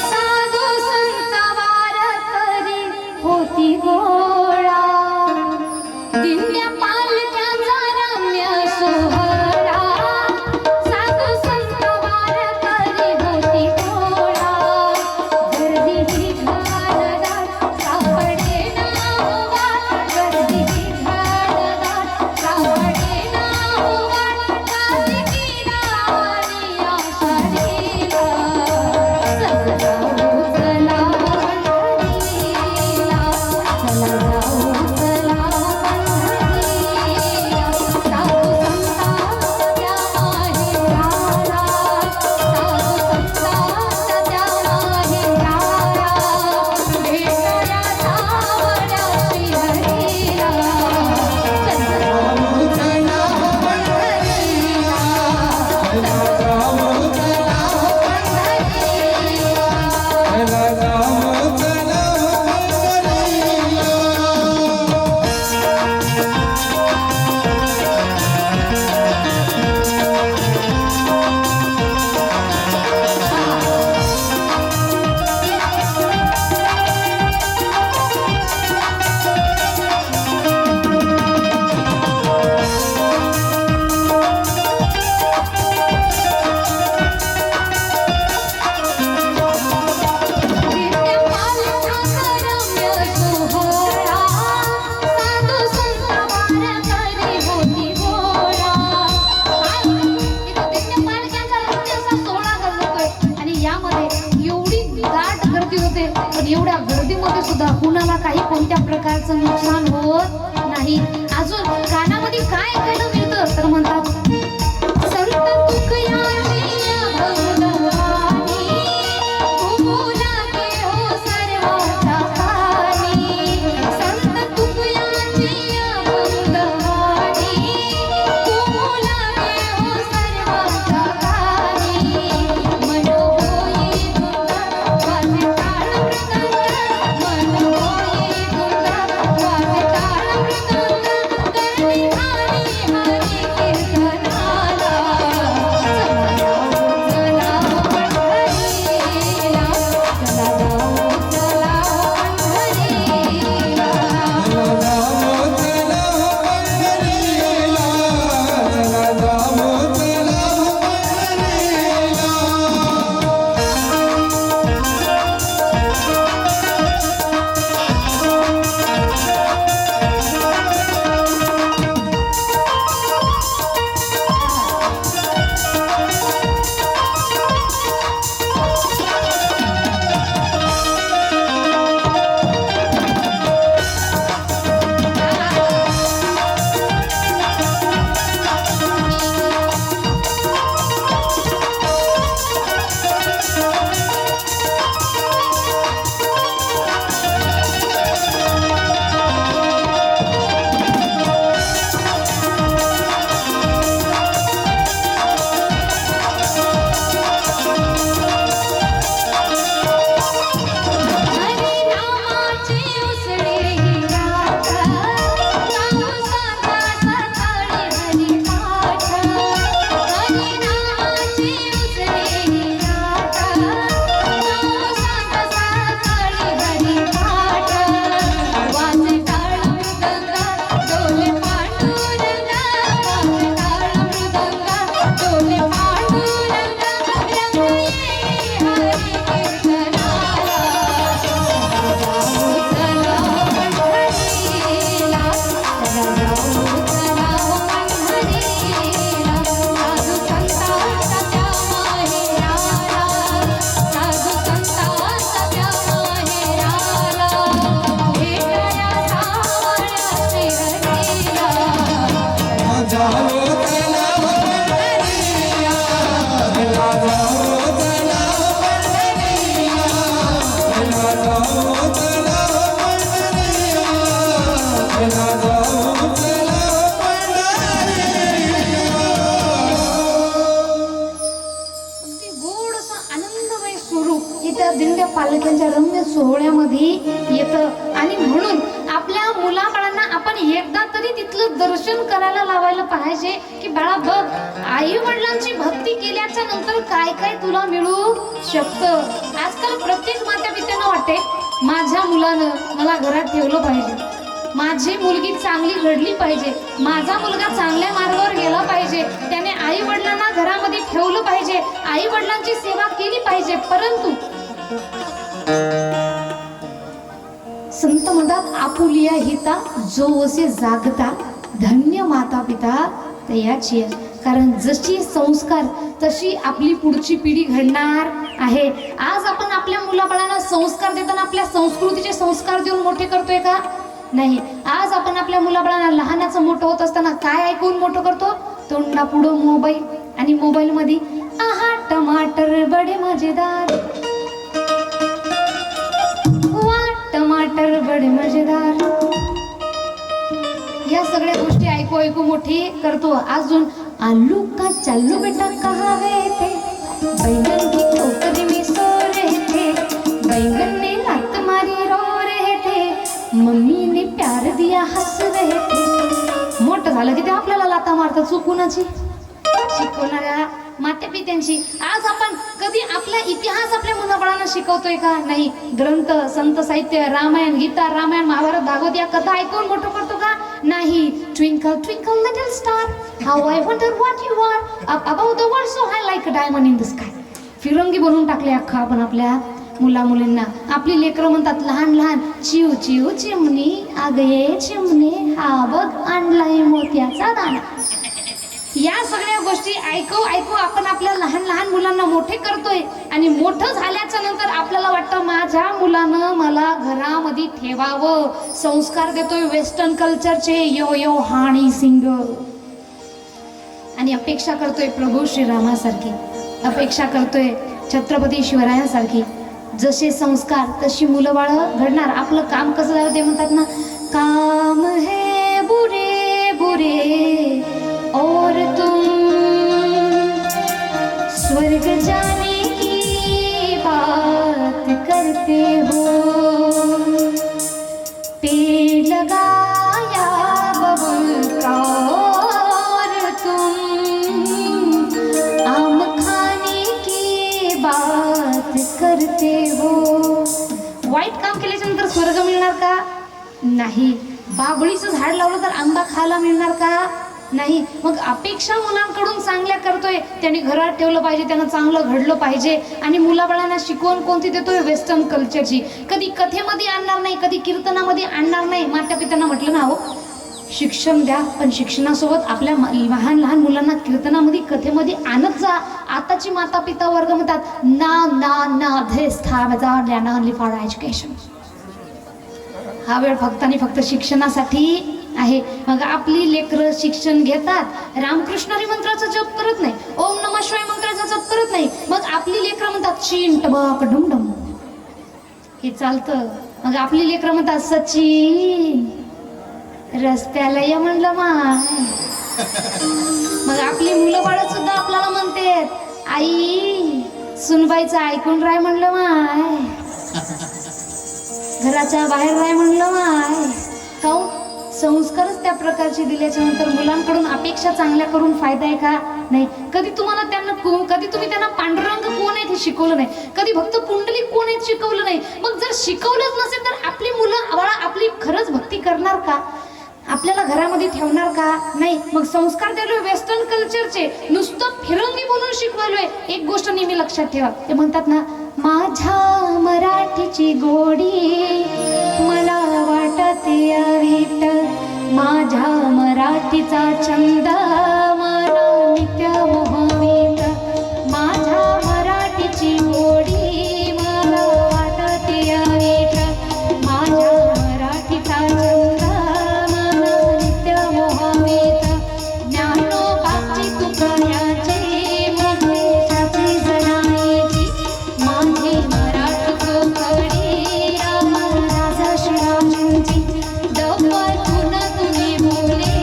साधू संत वारकरी होती गोळा. दिंड्या पालख्याचा रम्य सोहळा, साधू संत वारकरी होती गोळा. गर्दी घालदार सापडे नावा, गर्दी घालदार सापडे नावा. असते, पण एवढ्या गर्दीमध्ये सुद्धा कुणाला काही कोणत्या प्रकारचं नुकसान होत नाही. अजून कानामध्ये काय ऐकायला मिळतं तर म्हणतात संत तुकयाची भगवानी तुला के हो सर्वाचा कानी. संत तुकयाची भगवानी तुला के हो सर्वाचा कानी. मन होई दुर्गा वाजे टाळ मृदंग, मन होई दुर्गा वाजे टाळ मृदंग, करणी हरी हरी कीर्तनाला. चला पंढरीला, चला पंढरीला. हरी रामाची उसळी ही रात, गाऊ सांगा सकाळी हरी पाठ. हरी रामाची उसळी ही रात, गाऊ सांगा सकाळी हरी पाठ. वाजे टाळ मृदंग, डोले पांडुरंग, वाजे टाळ मृदंग, डोले पांडुरंग, रंग येई हरी कीर्तनाला. चला पंढरीला, चला पंढरीला. साधू संतांच्या माहेराला, साधू संतांच्या माहेराला, भेटाया सावळ्या श्रीहरीला. अगदी गोड असं आनंदमय स्वरूप इथं दिंड्या पालख्यांच्या रम्य सोहळ्यामध्ये येतं. आणि म्हणून आपल्या मुलाबाळांना आपण एकदा तरी तिथलं दर्शन करायला लावायला पाहिजे की बाळा बघ, आई वडिलांची भक्ती केल्याच्या नंतर काय काय तुला मिळू शकतं. आजकाल प्रत्येक माता पित्यांना वाटते माझ्या मुलानं मला घरात ठेवलं पाहिजे, माझी मुलगी चांगली घडली पाहिजे, माझा मुलगा चांगल्या मार्गावर गेला पाहिजे, त्याने आई वडिलांना घरामध्ये ठेवलं पाहिजे, आई वडिलांची सेवा केली पाहिजे. परंतु संत म्हणतात आपुलिया हिता जो असे जागता, धन्य माता पिता तयाची. कारण जशी संस्कार तशी आपली पुढची पिढी घडणार आहे. आज आपण आपल्या मुलाबाळांना संस्कार देताना आपल्या संस्कृतीचे संस्कार देऊन मोठे करतोय का? नाही. आज आपण आपल्या मुलाबाळांना लहानाचं मोठं होत असताना काय ऐकून मोठं करतो? तोंडा पुढं मोबाईल, आणि मोबाईल मध्ये आहा टमाटर बडे मजेदार, वा टमाटर बडे मजेदार, या सगळ्या गोष्टी ऐकू ऐकू मोठी करतो. अजून आलू का चालू बेटा कहाँ गए थे, बैंगन की टोकरी में सो रहे थे, बैंगन ने लात मारी रो रहे थे, मम्मी ने प्यार दिया हंस रहे थे. मोठं झालं की ते आपल्याला लाता मारतात. चुकूनाची शिकवणाऱ्या माता पित्यांची. आज आपण कधी आपला इतिहास आपल्या मुलाबाळांना शिकवतोय का? नाही. ग्रंथ, संत साहित्य, रामायण, गीता, रामायण, महाभारत, भागवत या कथा ऐकून मोठं करतो का? नाही. Twinkle twinkle little star, how I wonder what you are, up about the world so high like a diamond in the sky. फिरंगी बनवून टाकले अख्खा आपण आपल्या मुला मुलींना. आपली लेकरं म्हणतात लहान लहान, चिव चिव चिमणी, अग ये चिमणे, हा बघ आणलाय मोत्याचा दाणा. या सगळ्या गोष्टी ऐकू ऐकू आपण आपल्या लहान लहान मुलांना मोठे करतोय. आणि मोठं झाल्याच्या नंतर आपल्याला वाटतं माझ्या माझ्या मुलानं मला घरामध्ये ठेवावं. संस्कार देतोय वेस्टर्न कल्चरचे, यो यो हाणी सिंग. आणि अपेक्षा करतोय प्रभू श्रीरामासारखी, अपेक्षा करतोय छत्रपती शिवरायांसारखी. जसे संस्कार तशी मुलं बाळ घडणार. आपलं काम कसं झालं ते म्हणतात ना, काम है बुरे बुरे और तुम स्वर्ग जाने की बात करते हो. पेड़ लगाया बबुल का और तुम आम खाने की बात करते हो. वाईट काम केल्याच्या नंतर स्वर्ग मिळणार का? नाही. बाबळीचं झाड लावलं तर आंबा खायला मिळणार का? नाही. मग अपेक्षा मुलांकडून चांगल्या करतोय. त्यांनी घरात ठेवलं पाहिजे, त्यांना चांगलं घडलं पाहिजे. आणि मुलाबाळांना शिकवण कोणती देतोय? वेस्टर्न कल्चरची. कधी कथेमध्ये आणणार नाही, कधी कीर्तनामध्ये आणणार नाही. माता पित्यांना म्हटलं ना, हो शिक्षण द्या, पण शिक्षणासोबत आपल्या लहान लहान मुलांना कीर्तनामध्ये कथेमध्ये आणत जा. आताची माता पिता वर्ग म्हणतात ना ना ना धेस फॉर एज्युकेशन. हा वेळ फक्त आणि फक्त शिक्षणासाठी आहे. मग आपली लेकरं शिक्षण घेतात, रामकृष्ण मंत्राचा जप करत नाही, ओम नमः शिवाय मंत्राचा जप करत नाही. मग आपली लेकरं म्हणतात चिंट बक डुमडम, हे चालतं. मग आपली लेकरं म्हणतात सचिन रस्त्याला ये म्हणलं माय. मग आपली मुलं बाळ सुद्धा आपल्याला म्हणते आई सुनबाईचं ऐकून राय म्हणलं माय, घराच्या बाहेर राय म्हणलं माय. काऊ संस्कारच त्या प्रकारचे दिल्याच्या नंतर मुलांकडून अपेक्षा चांगल्या करून फायदा आहे का? नाही. कधी तुम्हाला त्यांना कधी तुम्ही त्यांना पांडुरंग कोण आहे हे शिकवलं नाही, कधी भक्त पुंडलिक कोण आहे शिकवलं नाही. मग जर शिकवलंच नसेल तर आपली मुलं बाळा आपली खरंच भक्ती करणार का? आपल्याला घरामध्ये ठेवणार का? नाही. मग संस्कार द्यायलोय वेस्टर्न कल्चरचे, नुसतं फिरंगी बोलून शिकवायलोय. एक गोष्ट नेहमी लक्षात ठेवा, ते म्हणतात ना, माझ्या मराठीची गोडी मला वाटते अवीट, माझ्या मराठीचा छंद मला नित्य मोहवीत, माझ्या मराठीची गोडी मला वाटते अवीट, माझ्या मराठीचा छंद मला नित्य मोहवीत. ज्ञानोबाची तुकड्याची महेशाची जनाईची, माझी मराठी कोकणी राजा शिवाजींची. दपतून तुम्ही बोले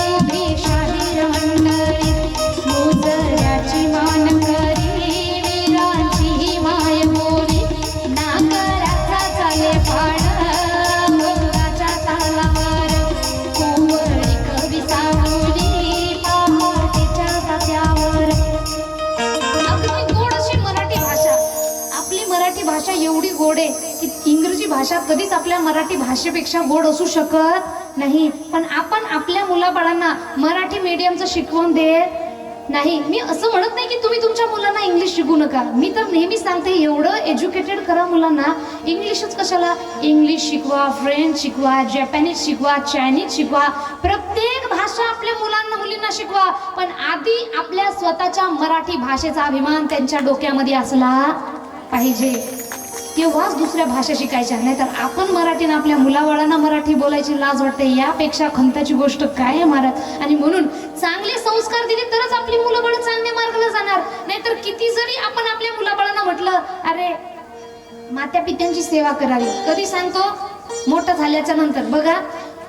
उभी शाहीर मंडळी, मोजऱ्याची मान करी वीरांची माय बोली. नागराचा चाले फाड मुलाच्या तालावर, कोवळी कविता बोली पहाटेच्या तात्यावर. अगदी गोड अशी मराठी भाषा. आपली मराठी भाषा एवढी गोड आहे की इंग्रजी भाषा कधीच आपल्या मराठी भाषेपेक्षा गोड असू शकत नाही. पण आपण आपल्या मुलाबाळांना मराठी मीडियमचं शिकवून देत नाही. मी असं म्हणत नाही की तुम्ही तुमच्या मुलांना इंग्लिश शिकू नका. मी तर नेहमी सांगते एवढं एज्युकेटेड करा मुलांना. इंग्लिशच कशाला? इंग्लिश शिकवा, फ्रेंच शिकवा, जॅपनीज शिकवा, चायनीज शिकवा. प्रत्येक भाषा आपल्या मुलांना मुलींना शिकवा. पण आधी आपल्या स्वतःच्या मराठी भाषेचा अभिमान त्यांच्या डोक्यामध्ये असला पाहिजे, तेव्हाच दुसऱ्या भाषा शिकायच्या. नाही तर आपण मराठीनं आपल्या मुलाबाळांना मराठी बोलायची लाज वाटते. यापेक्षा खंताची गोष्ट काय आहे महाराज? आणि म्हणून चांगले संस्कार दिले तरच आपली मुलंबाळ चांगल्या मार्गाला जाणार. नाहीतर किती जरी आपण आपल्या मुलाबाळांना म्हटलं अरे मात्या पित्यांची सेवा करावी, कधी सांगतो? मोठं झाल्याच्या नंतर. बघा,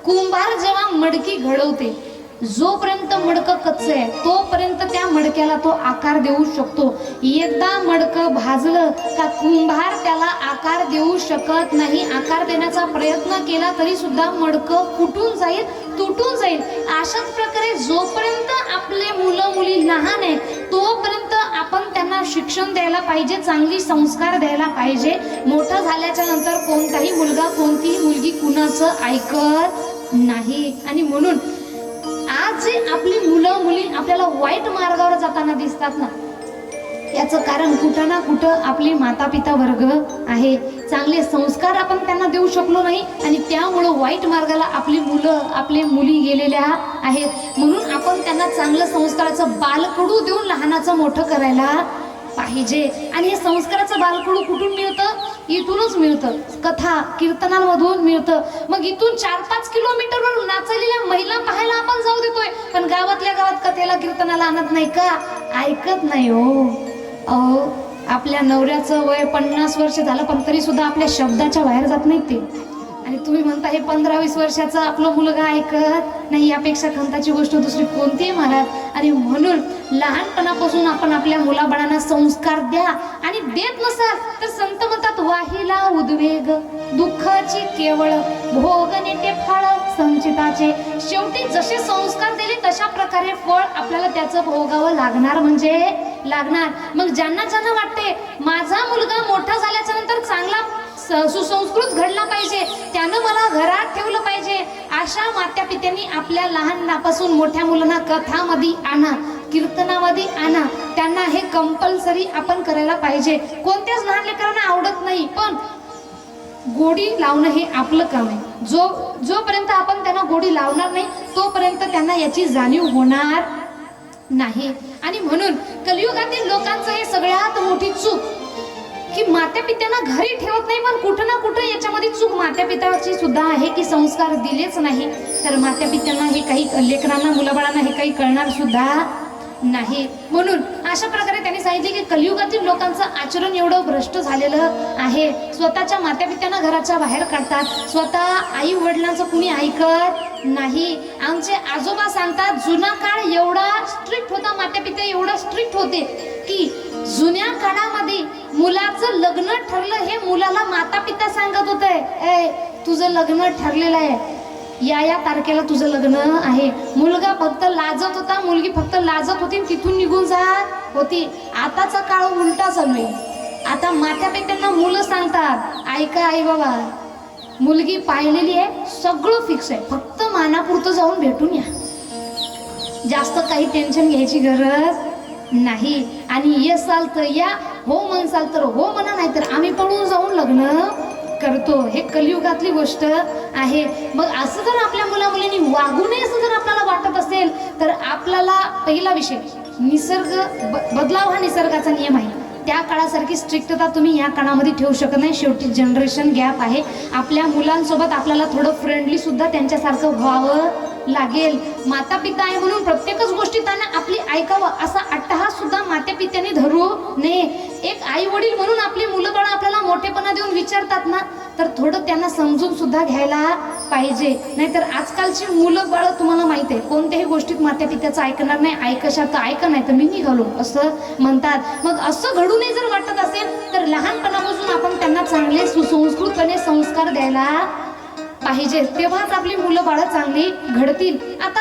कुंभार जेव्हा मडकी घडवते, जोपर्यंत मडकं कच्चं आहे तोपर्यंत त्या मडक्याला तो आकार देऊ शकतो. एकदा मडकं भाजलं का कुंभार त्याला आकार देऊ शकत नाही. आकार देण्याचा प्रयत्न केला तरी सुद्धा मडकं फुटून जाईल, तुटून जाईल. अशाच प्रकारे जोपर्यंत आपले मुलं मुली लहान आहे तोपर्यंत आपण त्यांना शिक्षण द्यायला पाहिजे, चांगली संस्कार द्यायला पाहिजे. मोठं झाल्याच्या नंतर कोणताही मुलगा कोणतीही मुलगी कुणाचं ऐकत नाही. आणि म्हणून आज जे आपली मुलं मुली आपल्याला वाईट मार्गावर जाताना दिसतात ना, याचं कारण कुठं ना कुठं आपली माता पिता वर्ग आहे. चांगले संस्कार आपण त्यांना देऊ शकलो नाही आणि त्यामुळं वाईट मार्गाला आपली मुलं आपले मुली गेलेल्या आहेत. म्हणून आपण त्यांना चांगलं संस्काराचं बालकडू देऊन लहानाचं मोठं करायला पाहिजे. आणि हे संस्काराचं बालकडू कुठून मिळतं? इथूनच मिळतं, कथा कीर्तनांमधून मिळतं. मग इथून 4-5 किलोमीटरवर नाचलेल्या महिला पाहायला आपण जाऊ देतोय, पण गावातल्या गावात कथेला कीर्तनाला आणत नाही का? ऐकत नाही हो. अहो, आपल्या नवऱ्याचं वय 50 वर्ष झालं, पण तरी सुद्धा आपल्या शब्दाच्या बाहेर जात नाही ते. आणि तुम्ही म्हणता हे 15-20 वर्षाचा आपला मुलगा ऐकत नाही. यापेक्षा खंताची गोष्ट दुसरी कोणतीही महाराज. आणि म्हणून लहानपणापासून आपण आपल्या मुलाबाळांना संस्कार द्या. आणि देत नसाल तर संत म्हणतात, वाहिला उद्वेग दुःखाची केवळ भोगने ते फळ संचिताचे. शेवटी जसे संस्कार दिले तशा प्रकारे फळ आपल्याला त्याचं भोगावं लागणार म्हणजे लागणार. मग ज्यांना ज्यांना वाटते माझा मुलगा मोठा झाल्याच्या नंतर चांगला सुसंस्कृत घडला पाहिजे, त्यानं मला घरात ठेवलं पाहिजे, अशा मात्या पित्यांनी आपल्या लहानापासून मोठ्या मुलांना कथामध्ये आणा, कीर्तनामध्ये आणा. त्यांना हे कंपल्सरी आपण करायला पाहिजे. कोणत्याच लहान लेकरांना आवडत नाही, पण गोडी लावणं हे आपलं काम आहे. जोपर्यंत आपण त्यांना गोडी लावणार नाही तोपर्यंत त्यांना याची जाणीव होणार नाही. आणि म्हणून कलियुगातील लोकांचं हे सगळ्यात मोठी चूक की मात्या पित्यांना घरी ठेवत नाही, पण कुठं ना कुठं याच्यामध्ये चूक मात्या पित्याची सुद्धा आहे की संस्कार दिलेच नाही. तर मात्या पित्यांना हे काही लेकरांना मुलाबाळांना हे काही कळणार सुद्धा नाही. म्हणून अशा प्रकारे त्यांनी सांगितले की कलियुगातील लोकांचं आचरण एवढं भ्रष्ट झालेलं आहे. स्वतःच्या मात्या पित्यांना घराच्या बाहेर काढतात, स्वतः आई वडिलांचं कुणी ऐकत नाही. आमचे आजोबा सांगतात जुना काळ एवढा स्ट्रिक्ट होता, मात्या पित्या एवढा स्ट्रिक्ट होते की जुन्या काळामध्ये मुलाचं लग्न ठरलं हे मुलाला माता पिता सांगत होते, ए तुझं लग्न ठरलेलं आहे, या तारखेला तुझं लग्न आहे. मुलगा फक्त लाजत होता, मुलगी फक्त लाजत होती, तिथून निघून जात होती. आताचा काळ उलटा चालू आहे. आता मात्या पित्यांना मुलं सांगतात, ऐका आई बाबा, मुलगी पाहिलेली आहे, सगळं फिक्स आहे, फक्त मानापुरतं जाऊन भेटून या, जास्त काही टेन्शन घ्यायची गरज नाही. आणि येसाल तर या, हो म्हणसाल तर हो म्हणा, नाही तर आम्ही पळून जाऊन लग्न करतो. हे कलियुगातली गोष्ट आहे. मग असं जर आपल्या मुला मुलींनी वागू नये असं जर आपल्याला वाटत असेल तर आपल्याला पहिला विषय, निसर्ग बदलाव हा निसर्गाचा नियम आहे. त्या काळासारखी स्ट्रिक्टता तुम्ही या काळामध्ये ठेवू शकत नाही. शेवटी जनरेशन गॅप आहे. आपल्या मुलांसोबत आपल्याला थोडं फ्रेंडली सुद्धा त्यांच्यासारखं व्हावं लागेल. माता पिता आहे म्हणून प्रत्येकच गोष्टी त्यांना आपली ऐकावं असा अट्टहास सुद्धा माता पित्यांनी धरू नये. एक आई वडील म्हणून आपली मुलं बाळ आपल्याला मोठेपणा देऊन विचारतात ना, तर थोडं त्यांना समजून सुद्धा घ्यायला पाहिजे. नाहीतर आजकालची मुलं बाळ तुम्हाला माहित आहे, कोणत्याही गोष्टीत माता पित्याचं ऐकणार नाही. ऐकशा तर ऐका, नाही तर मी निघालो असं म्हणतात. मग असं घडू नये जर वाटत असेल तर लहानपणापासून आपण त्यांना चांगले सुसंस्कृतपणे संस्कार द्यायला पाहिजे, तेव्हाच आपली मुलं बाळ चांगली घडतील. आता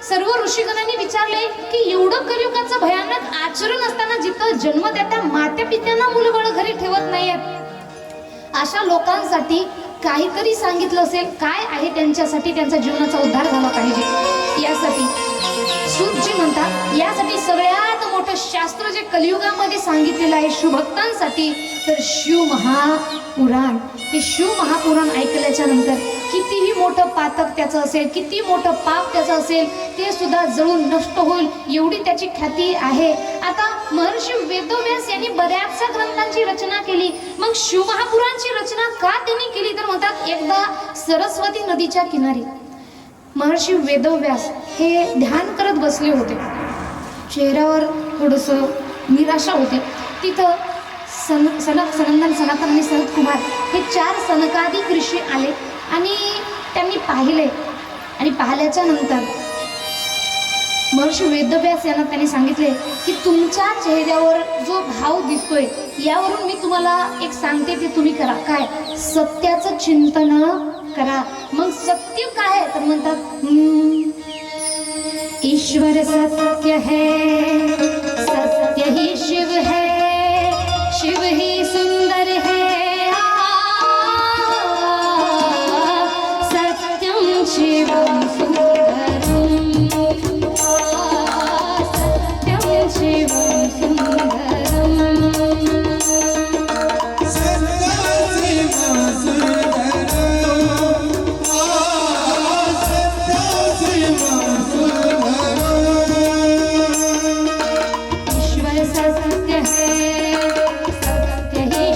सर्व ऋषीगणांनी विचारले की एवढं कलियुगाचं भयानक आचरण असताना जिथं जन्मदात्या मात्या पित्यांना मुलं बाळ घरी ठेवत नाहीयेत, अशा लोकांसाठी काहीतरी सांगितलं असेल, काय आहे त्यांच्यासाठी, त्यांचा जीवनाचा उद्धार झाला पाहिजे. यासाठी सूतजी म्हणतात, यासाठी सगळ्यात मोठं शास्त्र जे कलियुगामध्ये सांगितलेलं आहे शिवभक्तांसाठी, तर शिव महापुराण. हे शिव महापुराण ऐकल्याच्या नंतर कितीही मोठं पातक त्याचं असेल, किती मोठं पाप त्याचं असेल, ते सुद्धा जळून नष्ट होईल एवढी त्याची ख्याती आहे. आता महर्षी वेदव्यास यांनी बऱ्याचशा ग्रंथांची रचना केली. मग शिव महापुराणची रचना का त्यांनी केली तर म्हणतात, एकदा सरस्वती नदीच्या किनारी महर्षी वेदव्यास हे ध्यान करत बसले होते. चेहऱ्यावर थोडंसं निराशा होती. तिथं सनक, सनंदन, सनातन आणि सनत कुमार हे 4 सनकाधिक ऋषी आले आणि त्यांनी पाहिले. आणि पाहिल्याच्या नंतर महर्षी वेदव्यास यांना त्यांनी सांगितले की तुमच्या चेहऱ्यावर जो भाव दिसतोय यावरून मी तुम्हाला एक सांगते, ते तुम्ही करा. काय? सत्याचं चिंतन करा. मग सत्य काय तर म्हणतात, ईश्वर सत्य है, सत्य ही शिव है, शिव ही सुंदर है, सत्यम शिवम सुंदरम, सत्यम शिवम सुंदरम, ईश्वर सत्य है, सत्य ही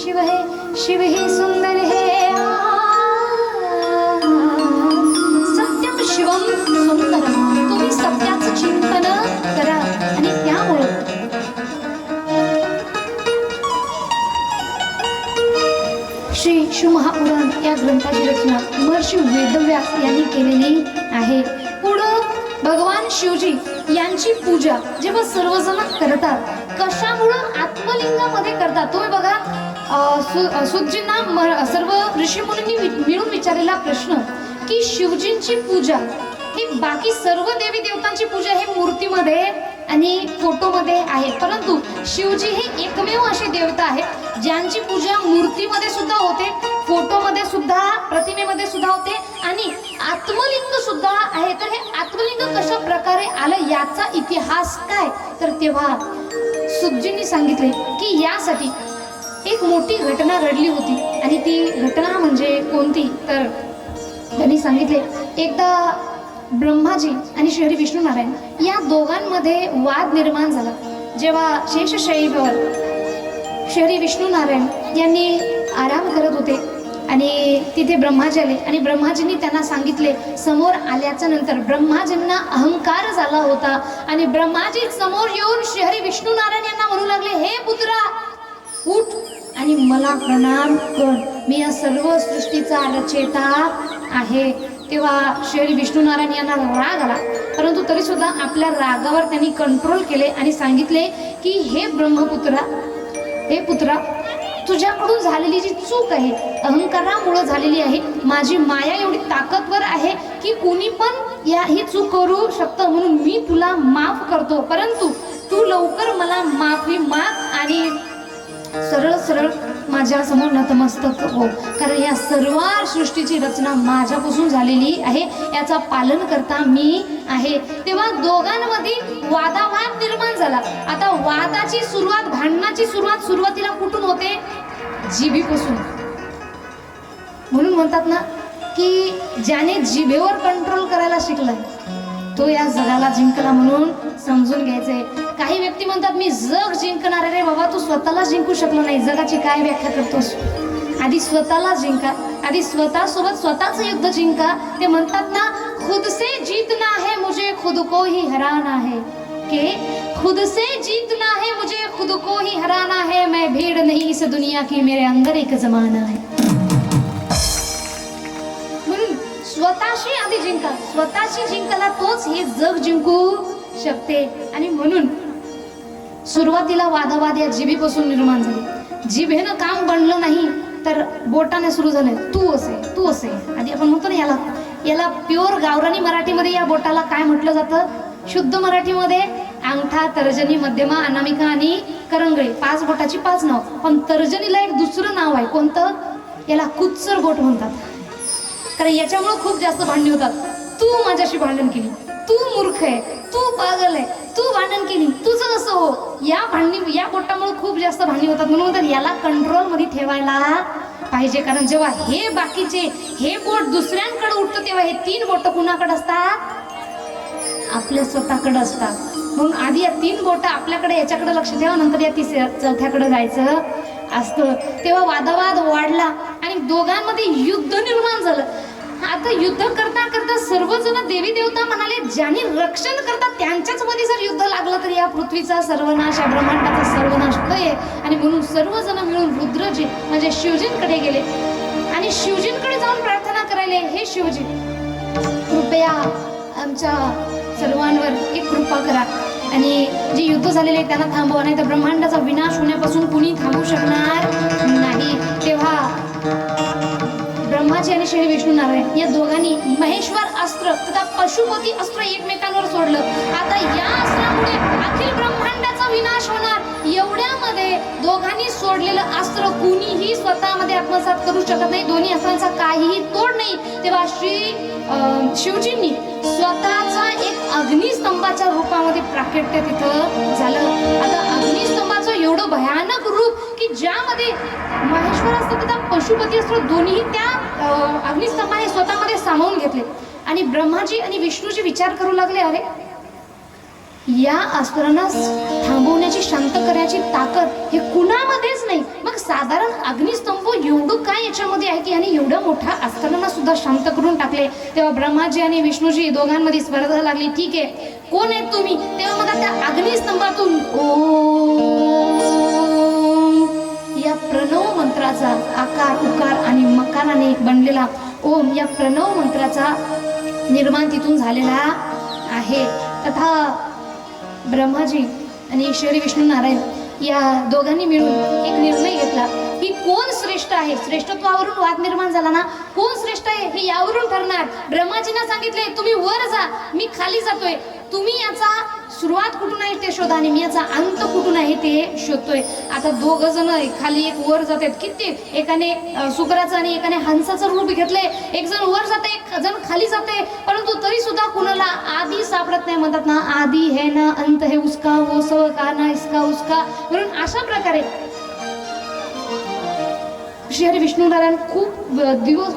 शिव ही सुंदर है सत्यम शिवम सुंदरम. तुम्ही सत्याचं चिंतन करा आणि त्यामुळं श्री शिवमहापुराण या ग्रंथाची रचना महर्षी वेदव्यास यांनी केलेली आहे. पुढं भगवान शिवजी यांची पूजा जेव्हा सर्वजण करतात, कशामुळं आत्मलिंगामध्ये करतात. तुम्ही बघा सुतजींना सर्व ऋषीमुनींनी मिळून विचारलेला प्रश्न की शिवजींची पूजा ही बाकी सर्व देवी देवतांची पूजा ही मूर्तीमध्ये आणि फोटोमध्ये आहे, परंतु शिवजी हे एकमेव असे देवता आहेत ज्यांची पूजा मूर्तीमध्ये सुद्धा होते, फोटोमध्ये सुद्धा, प्रतिमेमध्ये सुद्धा होते आणि आत्मलिंग सुद्धा आहे. तर हे आत्मलिंग कशा प्रकारे आलं याचा इतिहास काय, तर तेव्हा सुतजींनी सांगितले की यासाठी एक मोठी घटना घडली होती. आणि ती घटना म्हणजे कोणती, तर त्यांनी सांगितले एकदा ब्रह्माजी आणि श्री विष्णू नारायण या दोघांमध्ये वाद निर्माण झाला. जेव्हा शेषशैलीवर श्री विष्णू नारायण यांनी आराम करत होते आणि तिथे ब्रह्माजी आले आणि ब्रह्माजींनी त्यांना सांगितले. समोर आल्याच्या नंतर ब्रह्माजींना अहंकार झाला होता आणि ब्रह्माजी समोर येऊन श्री विष्णू नारायण यांना म्हणू लागले, हे पुत्रा उठ आणि मला प्रणाम कर, मी या सर्व सृष्टीचा रचेता आहे. तेव्हा श्री विष्णू नारायण यांना राग आला, परंतु तरी सुद्धा आपल्या रागावर त्यांनी कंट्रोल केले आणि सांगितले की हे ब्रह्मपुत्रा, हे पुत्रा, तुझ्याकडून झालेली जी चूक आहे अहंकारामुळे झालेली आहे, माझी माया एवढी ताकदवर आहे की कोणी पण ही चूक करू शकतं, म्हणून मी तुला माफ करतो, परंतु तू लवकर मला माफी माग आणि सरळ सरळ माझ्या समोर नतमस्तक हो, कारण या सर्व सृष्टीची रचना माझ्यापासून झालेली आहे, याचा पालन करता मी आहे. तेव्हा दोघांमध्ये वादावाद निर्माण झाला. आता वादाची सुरुवात, भांडणाची सुरुवात सुरुवातीला कुठून होते, जिभेपासून. म्हणून म्हणतात ना की ज्याने जिभेवर कंट्रोल करायला शिकलाय तो या जगाला जिंकला म्हणून समजून घ्यायचंय. काही व्यक्ती म्हणतात मी जग जिंकणार आहे. रे बाबा, तू स्वतःला जिंकू शकला नाही, जगाची काय व्याख्या करतोस. आधी स्वतःला जिंका, आधी स्वतःसोबत स्वतःचं युद्ध जिंका. ते म्हणतात ना, खुद से जीतना है मुझे खुद को ही हराना है, के खुद से जीतना है मुझे खुद को ही हराना है, मैं भीड़ नहीं इस दुनिया की, मेरे अंदर एक जमाना है. स्वतःशी आधी जिंका, स्वतःशी जिंकला तोच हे जग जिंकू शकते. आणि म्हणून सुरुवातीला वादावाद या जिभेपासून निर्माण झाले. जिभेनं काम बनलं नाही तर बोटाने सुरू झाले, तू असे तू असे. आधी आपण म्हणतो ना याला प्युअर गावरानी मराठीमध्ये या बोटाला काय म्हटलं जातं, शुद्ध मराठीमध्ये अंगठा, तर्जनी, मध्यमा, अनामिका आणि करंगळी, 5 बोटाची 5 नाव. पण तर्जनीला एक दुसरं नाव आहे, कोणतं, याला कुत्सर बोट म्हणतात, कारण याच्यामुळे खूप जास्त भांडणी होतात. तू माझ्याशी भांडण केली, तू मूर्ख आहे, तू पागल आहे, तू भांडण केली, तुझं असं हो. या बोटामुळे खूप जास्त भांडणी होतात. म्हणून तर याला कंट्रोल मध्ये ठेवायला पाहिजे, कारण जेव्हा हे बाकीचे हे बोट दुसऱ्यांकडे उठतं तेव्हा हे 3 बोट कुणाकडे असतात, आपल्या स्वतःकडे असतात. म्हणून आधी या 3 बोट आपल्याकडे, याच्याकडे लक्ष ठेवा, नंतर या चौथ्याकडे जायचं असतं. तेव्हा वादावाद वाढला आणि दोघांमध्ये युद्ध निर्माण झालं. आता युद्ध करता करता सर्वजण देवी देवता म्हणाले, ज्यांनी रक्षण करतात त्यांच्याच मध्ये जर युद्ध लागलं तर या पृथ्वीचा सर्वनाश, या ब्रह्मांडाचा सर्वनाश होतोय. आणि म्हणून सर्वजण मिळून रुद्रजी म्हणजे शिवजींकडे गेले आणि शिवजींकडे जाऊन प्रार्थना करायले, हे शिवजी, कृपया आमच्या सर्वांवर एक कृपा करा आणि जे युद्ध झालेले त्यांना थांबवा, नाही तर ब्रह्मांडाचा विनाश होण्यापासून कुणी थांबू शकणार नाही. तेव्हा ब्रह्माजी आणि श्री विष्णू नारायण या दोघांनी महेश्वर अस्त्र तथा पशुपती अस्त्र एकमेकांवर सोडलं. आता या अस्त्रामुळे अखिल ब्रह्मांडाचा विनाश होणार, एवढ्यामध्ये दोघांनी सोडलेलं अस्त्र कुणीही स्वतःमध्ये आत्मसात करू शकत नाही. दोन्ही अस्त्रांचा काहीही तोड नाही. तेव्हा शिवजींनी स्वतःचा एक अग्निस्तंभाच्या रूपामध्ये प्राकट्य तिथं झालं. आता अग्निस्तंभाचं एवढं भयानक रूप की ज्यामध्ये महेश्वर अस्त्र तथा पशुपती अस्त्र दोन्ही त्या अग्निस्तंभाने स्वतःमध्ये सामावून घेतले. आणि ब्रह्माजी आणि विष्णूजी विचार करू लागले, अरे या अस्त्रांना थांबवण्याची, शांत करण्याची ताकद हे कुणामध्येच नाही, मग साधारण अग्निस्तंभ एवढं काय याच्यामध्ये आहे की याने एवढ्या मोठ्या अस्त्रांना सुद्धा शांत करून टाकले. तेव्हा ब्रह्माजी आणि विष्णूजी दोघांमध्ये स्पर्धा लागली. ठीक आहे, कोण आहेत तुम्ही? तेव्हा मग त्या अग्निस्तंभातून ओम या प्रणव मंत्राचा आकार उकार आणि मकाराने बनलेला ओम या प्रणव मंत्राचा निर्माण तिथून झालेला आहे. तथा ब्रह्माजी आणि श्री विष्णू नारायण या दोघांनी मिळून एक निर्णय घेतला की कोण श्रेष्ठ आहे. श्रेष्ठत्वावरून वाद निर्माण झाला ना, कोण श्रेष्ठ आहे हे यावरून ठरणार. ब्रह्माजींना सांगितले तुम्ही वर जा, मी खाली जातोय. तुम्ही याचा सुरुवात कुठून आहे ते शोधा आणि मी याचा अंत कुठून आहे ते शोधतोय. आता दोघ जण खाली एक वर जातात. किती एकाने सुकराचं आणि एकाने हंसाचं रूप घेतलंय. एक जण वर जाते, एक जण खाली जाते, परंतु तरी सुद्धा कुणाला आधी सापडत नाही. म्हणतात ना, आधी है ना अंत है उसका, वो सब का ना इसका उसका. म्हणून अशा प्रकारे श्री विष्णू नारायण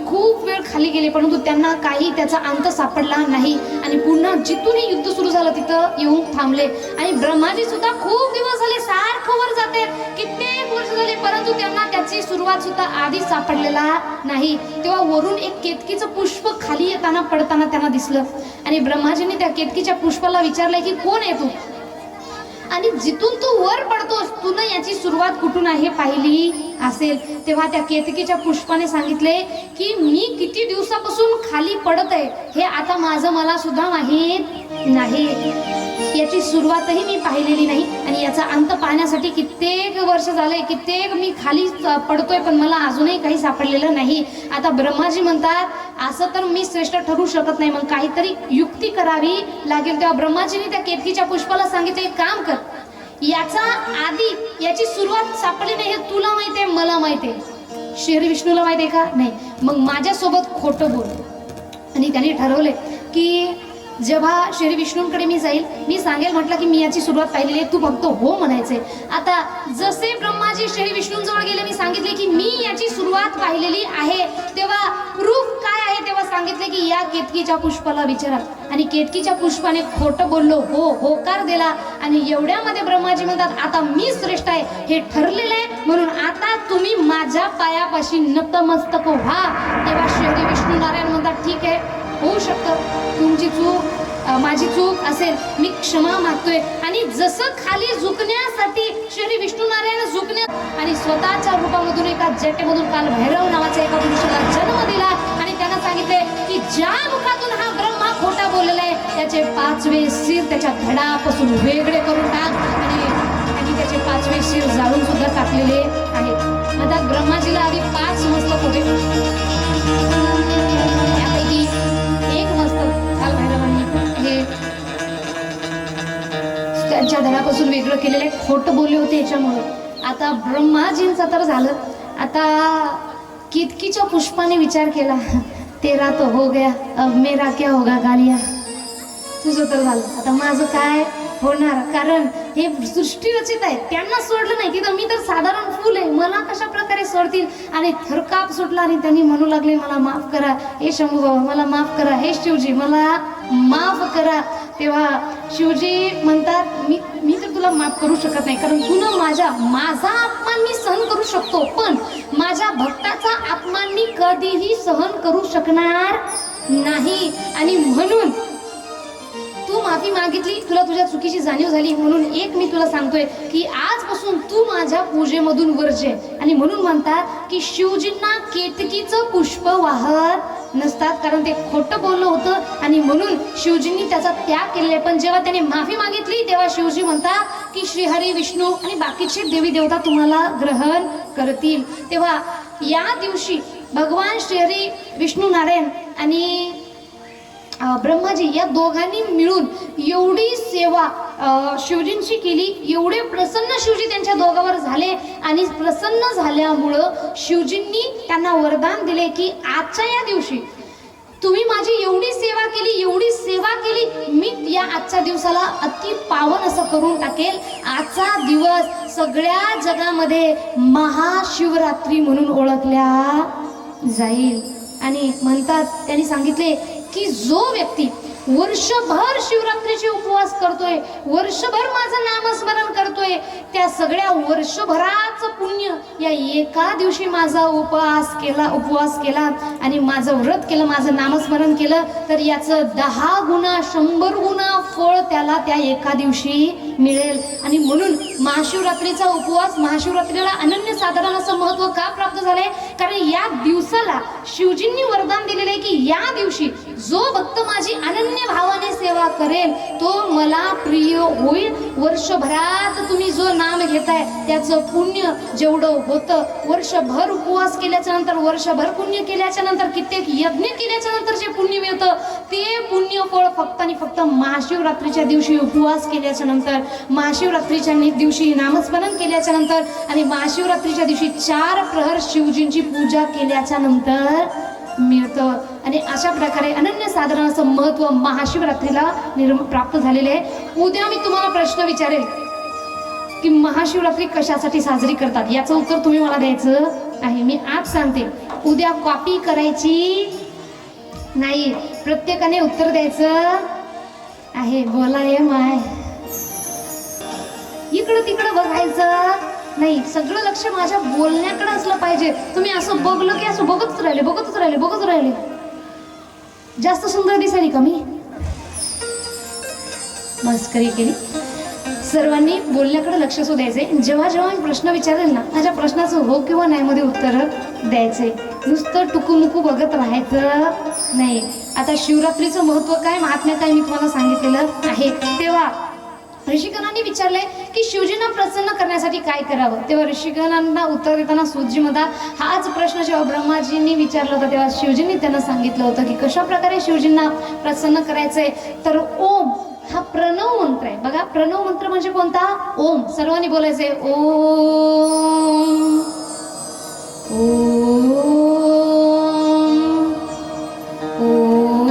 खूप वेळ खाली गेले, परंतु त्यांना काही त्याचा अंत सापडला नाही आणि पुन्हा जिथूनही युद्ध सुरू झालं तिथं येऊन थांबले. आणि ब्रह्माजी सुद्धा खूप दिवस झाले सारखं वर जाते, कित्येक वर्ष झाले, परंतु त्यांना त्याची सुरुवात सुद्धा आधी सापडलेला नाही. तेव्हा वरून एक केतकीचं पुष्प खाली येताना पडताना त्यांना दिसलं आणि ब्रह्माजींनी त्या केतकीच्या पुष्पाला विचारलंय की कोण आहे तू आणि जिथून तू वर पडतोस तू ना याची सुरुवात कुठून आहे पाहिली असेल. तेव्हा त्या केतकीच्या पुष्पाने सांगितले की मी किती दिवसापासून खाली पडत आहे हे आता माझं मला सुद्धा माहीत नाही. याची सुरुवातही मी पाहिलेली नाही आणि याचा अंत पाहण्यासाठी कित्येक वर्ष झाले, कित्येक मी खाली पडतोय, पण मला अजूनही काही सापडलेलं नाही. आता ब्रह्माजी म्हणतात असं तर मी श्रेष्ठ ठरू शकत नाही, मग काहीतरी युक्ती करावी लागेल. तेव्हा ब्रह्माजीने त्या केतकीच्या पुष्पाला सांगितले एक काम कर, याचा आधी याची सुरुवात सापडली नाही हे तुला माहिती आहे, मला माहिती आहे, श्री विष्णूला माहिती आहे का नाही, मग माझ्यासोबत खोटं बोल. आणि त्यांनी ठरवले की जेव्हा श्री विष्णूंकडे मी जाईल, मी सांगेल म्हटलं की मी याची सुरुवात पाहिलेली आहे, तू फक्त हो म्हणायचे. आता जसे ब्रह्माजी श्री विष्णूंजवळ गेले, मी सांगितले की मी याची सुरुवात पाहिलेली आहे, तेव्हा प्रूफ काय आहे, तेव्हा सांगितले की या केतकीच्या पुष्पाला विचारा. आणि केतकीच्या पुष्पाने खोटं बोललो, हो होकार दिला. आणि एवढ्यामध्ये ब्रह्माजी म्हणतात आता मी श्रेष्ठ आहे हे ठरलेलं आहे, म्हणून आता तुम्ही माझ्या पायापाशी नतमस्तक व्हा. तेव्हा श्री विष्णू नारायण म्हणतात ठीक आहे, होऊ शकतं, तुमची चूक माझी चूक असेल, मी क्षमा मागतोय. आणि जसं खाली झुकण्यासाठी श्री विष्णू नारायण झुकण्यात आणि स्वतःच्या रूपामधून एका जटेमधून काल भैरव नावाच्या एका पुरुषाला जन्म दिला आणि त्यांना सांगितले की ज्या मुखातून हा ब्रह्मा खोटा बोललेला आहे त्याचे 5वे शिर त्याच्या धडापासून वेगळे करून टाक. आणि त्याचे 5वे शिर जाळून सुद्धा टाकलेले आहेत. म्हणतात ब्रह्माजीला आधी 5 मस्तक होते, त्यापैकी एक मस्तक काल भैरवांनी हे त्यांच्या धडापासून वेगळं केलेले खोटं बोलले होते याच्यामुळं. आता ब्रह्माजींचं तर झालं. आता केतकीच्या पुष्पाने विचार केला, तेरा तो हो गया, अब मेरा क्या होगा गालिया. तुझं तर झालं, आता माझं काय होणार, कारण हे सृष्टी रचित आहे, त्यांना सोडलं नाही. तिथं मी तर साधारण फुल आहे, मला कशा प्रकारे सोडतील. आणि थरकाप सुटला आणि त्यांनी म्हणू लागले मला माफ करा हे शंभू, मला माफ करा हे शिवजी, मला माफ करा. तेव्हा शिवजी म्हणतात मी तर तुला माफ करू शकत नाही, कारण तू माझा अपमान मी सहन करू शकतो, पण माझ्या भक्ताचा अपमान मी कधीही सहन करू शकणार नाही. आणि म्हणून तू माफी मागितली, तुला तुझ्या चुकीची जाणीव झाली, म्हणून एक मी तुला सांगतोय की आजपासून तू माझ्या पूजेमधून वर्जे. आणि म्हणून म्हणतात की शिवजींना केतकीचं पुष्प वाहत नसतात, कारण ते खोटं बोललं होतं आणि म्हणून शिवजींनी त्याचा त्याग केलेला. पण जेव्हा त्याने माफी मागितली तेव्हा शिवजी म्हणतात की श्रीहरी विष्णू आणि बाकीचे देवी देवता तुम्हाला ग्रहण करतील. तेव्हा या दिवशी भगवान श्रीहरी विष्णू नारायण आणि ब्रह्माजी या दोघांनी मिळून एवढी सेवा शिवजींची केली, एवढे प्रसन्न शिवजी त्यांच्या दोघांवर झाले. आणि प्रसन्न झाल्यामुळं शिवजींनी त्यांना वरदान दिले की आजच्या या दिवशी तुम्ही माझी एवढी सेवा केली, एवढी सेवा केली, मी या आजच्या दिवसाला अति पावन असं करून टाकेल. आजचा दिवस सगळ्या जगामध्ये महाशिवरात्री म्हणून ओळखल्या जाईल. आणि म्हणतात त्यांनी सांगितले की जो व्यक्ती वर्षभर शिवरात्रीचे उपवास करतोय, वर्षभर माझं नामस्मरण करतोय, त्या सगळ्या वर्षभराचं पुण्य या एका दिवशी माझा उपवास केला आणि माझं व्रत केलं, माझं नामस्मरण केलं, तर याचं 10 गुणा 100 गुणा फळ त्याला त्या एका दिवशी मिळेल. आणि म्हणून महाशिवरात्रीचा उपवास, महाशिवरात्रीला अनन्यसाधारण असं महत्त्व का प्राप्त झालंय? कारण या दिवसाला शिवजींनी वरदान दिलेलं आहे की या दिवशी जो भक्त माझी अनन्य भावाने सेवा करेल तो मला प्रिय होईल. वर्षभरात तुम्ही जो नाम घेताय त्याचं पुण्य जेवढं होतं, वर्षभर उपवास केल्याच्या नंतर, वर्षभर पुण्य केल्याच्या नंतर, कित्येक यज्ञ केल्याच्या नंतर जे पुण्य मिळतं ते पुण्य फळ फक्त आणि फक्त महाशिवरात्रीच्या दिवशी उपवास केल्याच्या नंतर, महाशिवरात्रीच्या दिवशी नामस्मरण केल्याच्या नंतर आणि महाशिवरात्रीच्या दिवशी 4 प्रहर शिवजींची पूजा केल्याच्या नंतर मिळतं. आणि अशा प्रकारे अनन्यसाधारण असं महत्त्व महाशिवरात्रीला प्राप्त झालेले आहे. उद्या मी तुम्हाला प्रश्न विचारेल की महाशिवरात्री कशासाठी साजरी करतात, याचं उत्तर तुम्ही मला द्यायचं आहे. मी आज सांगते, उद्या कॉपी करायची नाही, प्रत्येकाने उत्तर द्यायचं आहे. बोला ये माय, इकडं तिकडं बघायचं नाही, सगळं लक्ष माझ्या बोलण्याकडे असलं पाहिजे. तुम्ही असं बघलं की असं बघतच राहिले. जास्त सुंदर दिसायली का मी? मस्करी केली. सर्वांनी बोलण्याकडे लक्ष द्यायचे. जेव्हा जेव्हा मी प्रश्न विचारेल ना, माझ्या प्रश्नाचं हो किंवा नाही मध्ये उत्तर द्यायचे. नुसतं टुकूमुकू बघत राहायचं नाही. आता शिवरात्रीचं महत्त्व काय, महात्म्य काय मी तुम्हाला सांगितलेलं आहे. तेव्हा ऋषिगणांनी विचारले की शिवजींना प्रसन्न करण्यासाठी काय करावं. तेव्हा ऋषिगणांना उत्तर देताना सूतजी म्हणतात, हाच प्रश्न जेव्हा ब्रह्माजींनी विचारला होता तेव्हा शिवजींनी त्यांना सांगितलं होतं की कशा प्रकारे शिवजींना प्रसन्न करायचंय. तर ओम हा प्रणव मंत्र आहे. बघा, प्रणव मंत्र म्हणजे कोणता? ओम. सर्वांनी बोलायचंय ओम ओम ओम.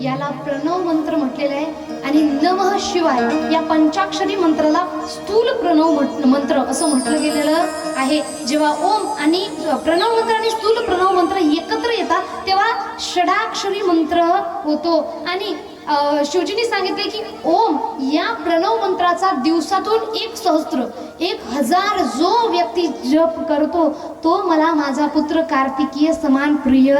याला प्रणव मंत्र म्हटलेलं आहे. आणि नमः शिवाय या पंचाक्षरी मंत्राला स्थूल प्रणव मंत्र असं म्हटलं गेलेलं आहे. जेव्हा ओम आणि प्रणव मंत्र आणि स्थूल प्रणव मंत्र एकत्र येतात तेव्हा षडाक्षरी मंत्र होतो. आणि शिवजींनी सांगितले की ओम या प्रणव मंत्राचा दिवसातून 1000 जो व्यक्ती जप करतो तो मला माझा पुत्र कार्तिकीय समान प्रिय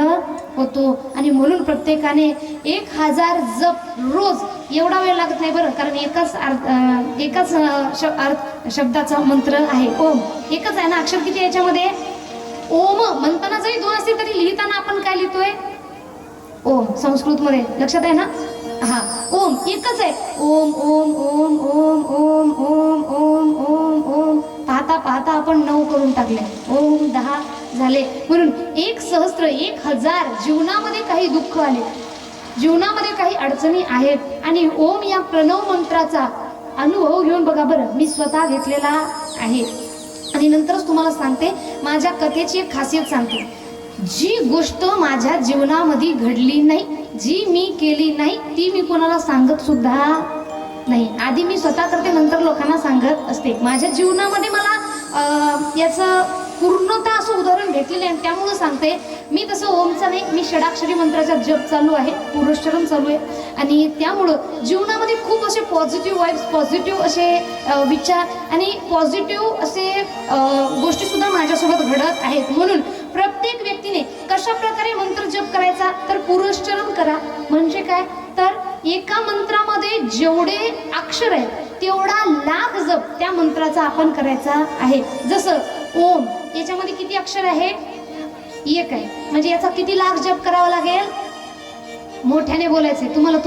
होतो. आणि म्हणून प्रत्येकाने 1000 जप रोज, एवढा वेळ लागत नाही बरं, कारण एकाच शब्दाचा मंत्र आहे ओम. एकच आहे ना, अक्षर किती याच्यामध्ये? ओम म्हणताना जरी 2 असतील तरी लिहिताना आपण काय लिहितोय? ओम. संस्कृतमध्ये लक्षात आहे ना? हा, ओम एकच आहे. ओम ओम ओम ओम ओम ओम ओम ओम ओम. पाहता पाहता आपण 9 करून टाकले. ओम 10 झाले. म्हणून 1000 जीवनामध्ये काही दुःख आले, जीवनामध्ये काही अडचणी आहेत आणि ओम या प्रणव मंत्राचा अनुभव घेऊन बघा बरं. मी स्वतः घेतलेला आहे. आणि नंतरच तुम्हाला सांगते, माझ्या कथेची एक खासियत सांगते. जी गोष्ट माझ्या जीवनामध्ये घडली नाही, जी मी केली नाही, ती मी कोणाला सांगत सुद्धा नाही. आधी मी स्वतः करते, नंतर लोकांना सांगत असते. माझ्या जीवनामध्ये मला याचं पूर्णतः असं उदाहरण भेटलेलं आहे. त्यामुळं सांगते मी. तसं ओमचा नाही, मी षडाक्षरी मंत्राचा जप चालू आहे, पुरुषचरण चालू आहे. आणि त्यामुळं जीवनामध्ये खूप असे पॉझिटिव्ह वाईब्स, पॉझिटिव्ह असे विचार आणि पॉझिटिव्ह असे गोष्टीसुद्धा माझ्यासोबत घडत आहेत. म्हणून प्रत्येक व्यक्तीने कशा प्रकारे मंत्र जप करायचा, तर पुरुषचरण करा. म्हणजे काय, तर एका मंत्रामध्ये जेवढे अक्षर आहेत तेवढा लाख जप त्या मंत्राचा आपण करायचा आहे. जसं ओम याच्यामध्ये किती अक्षर आहे? 1 आहे. म्हणजे याचा किती लाख जप करावा लागेल? मोठ्याने बोलायचे. तुम्हाला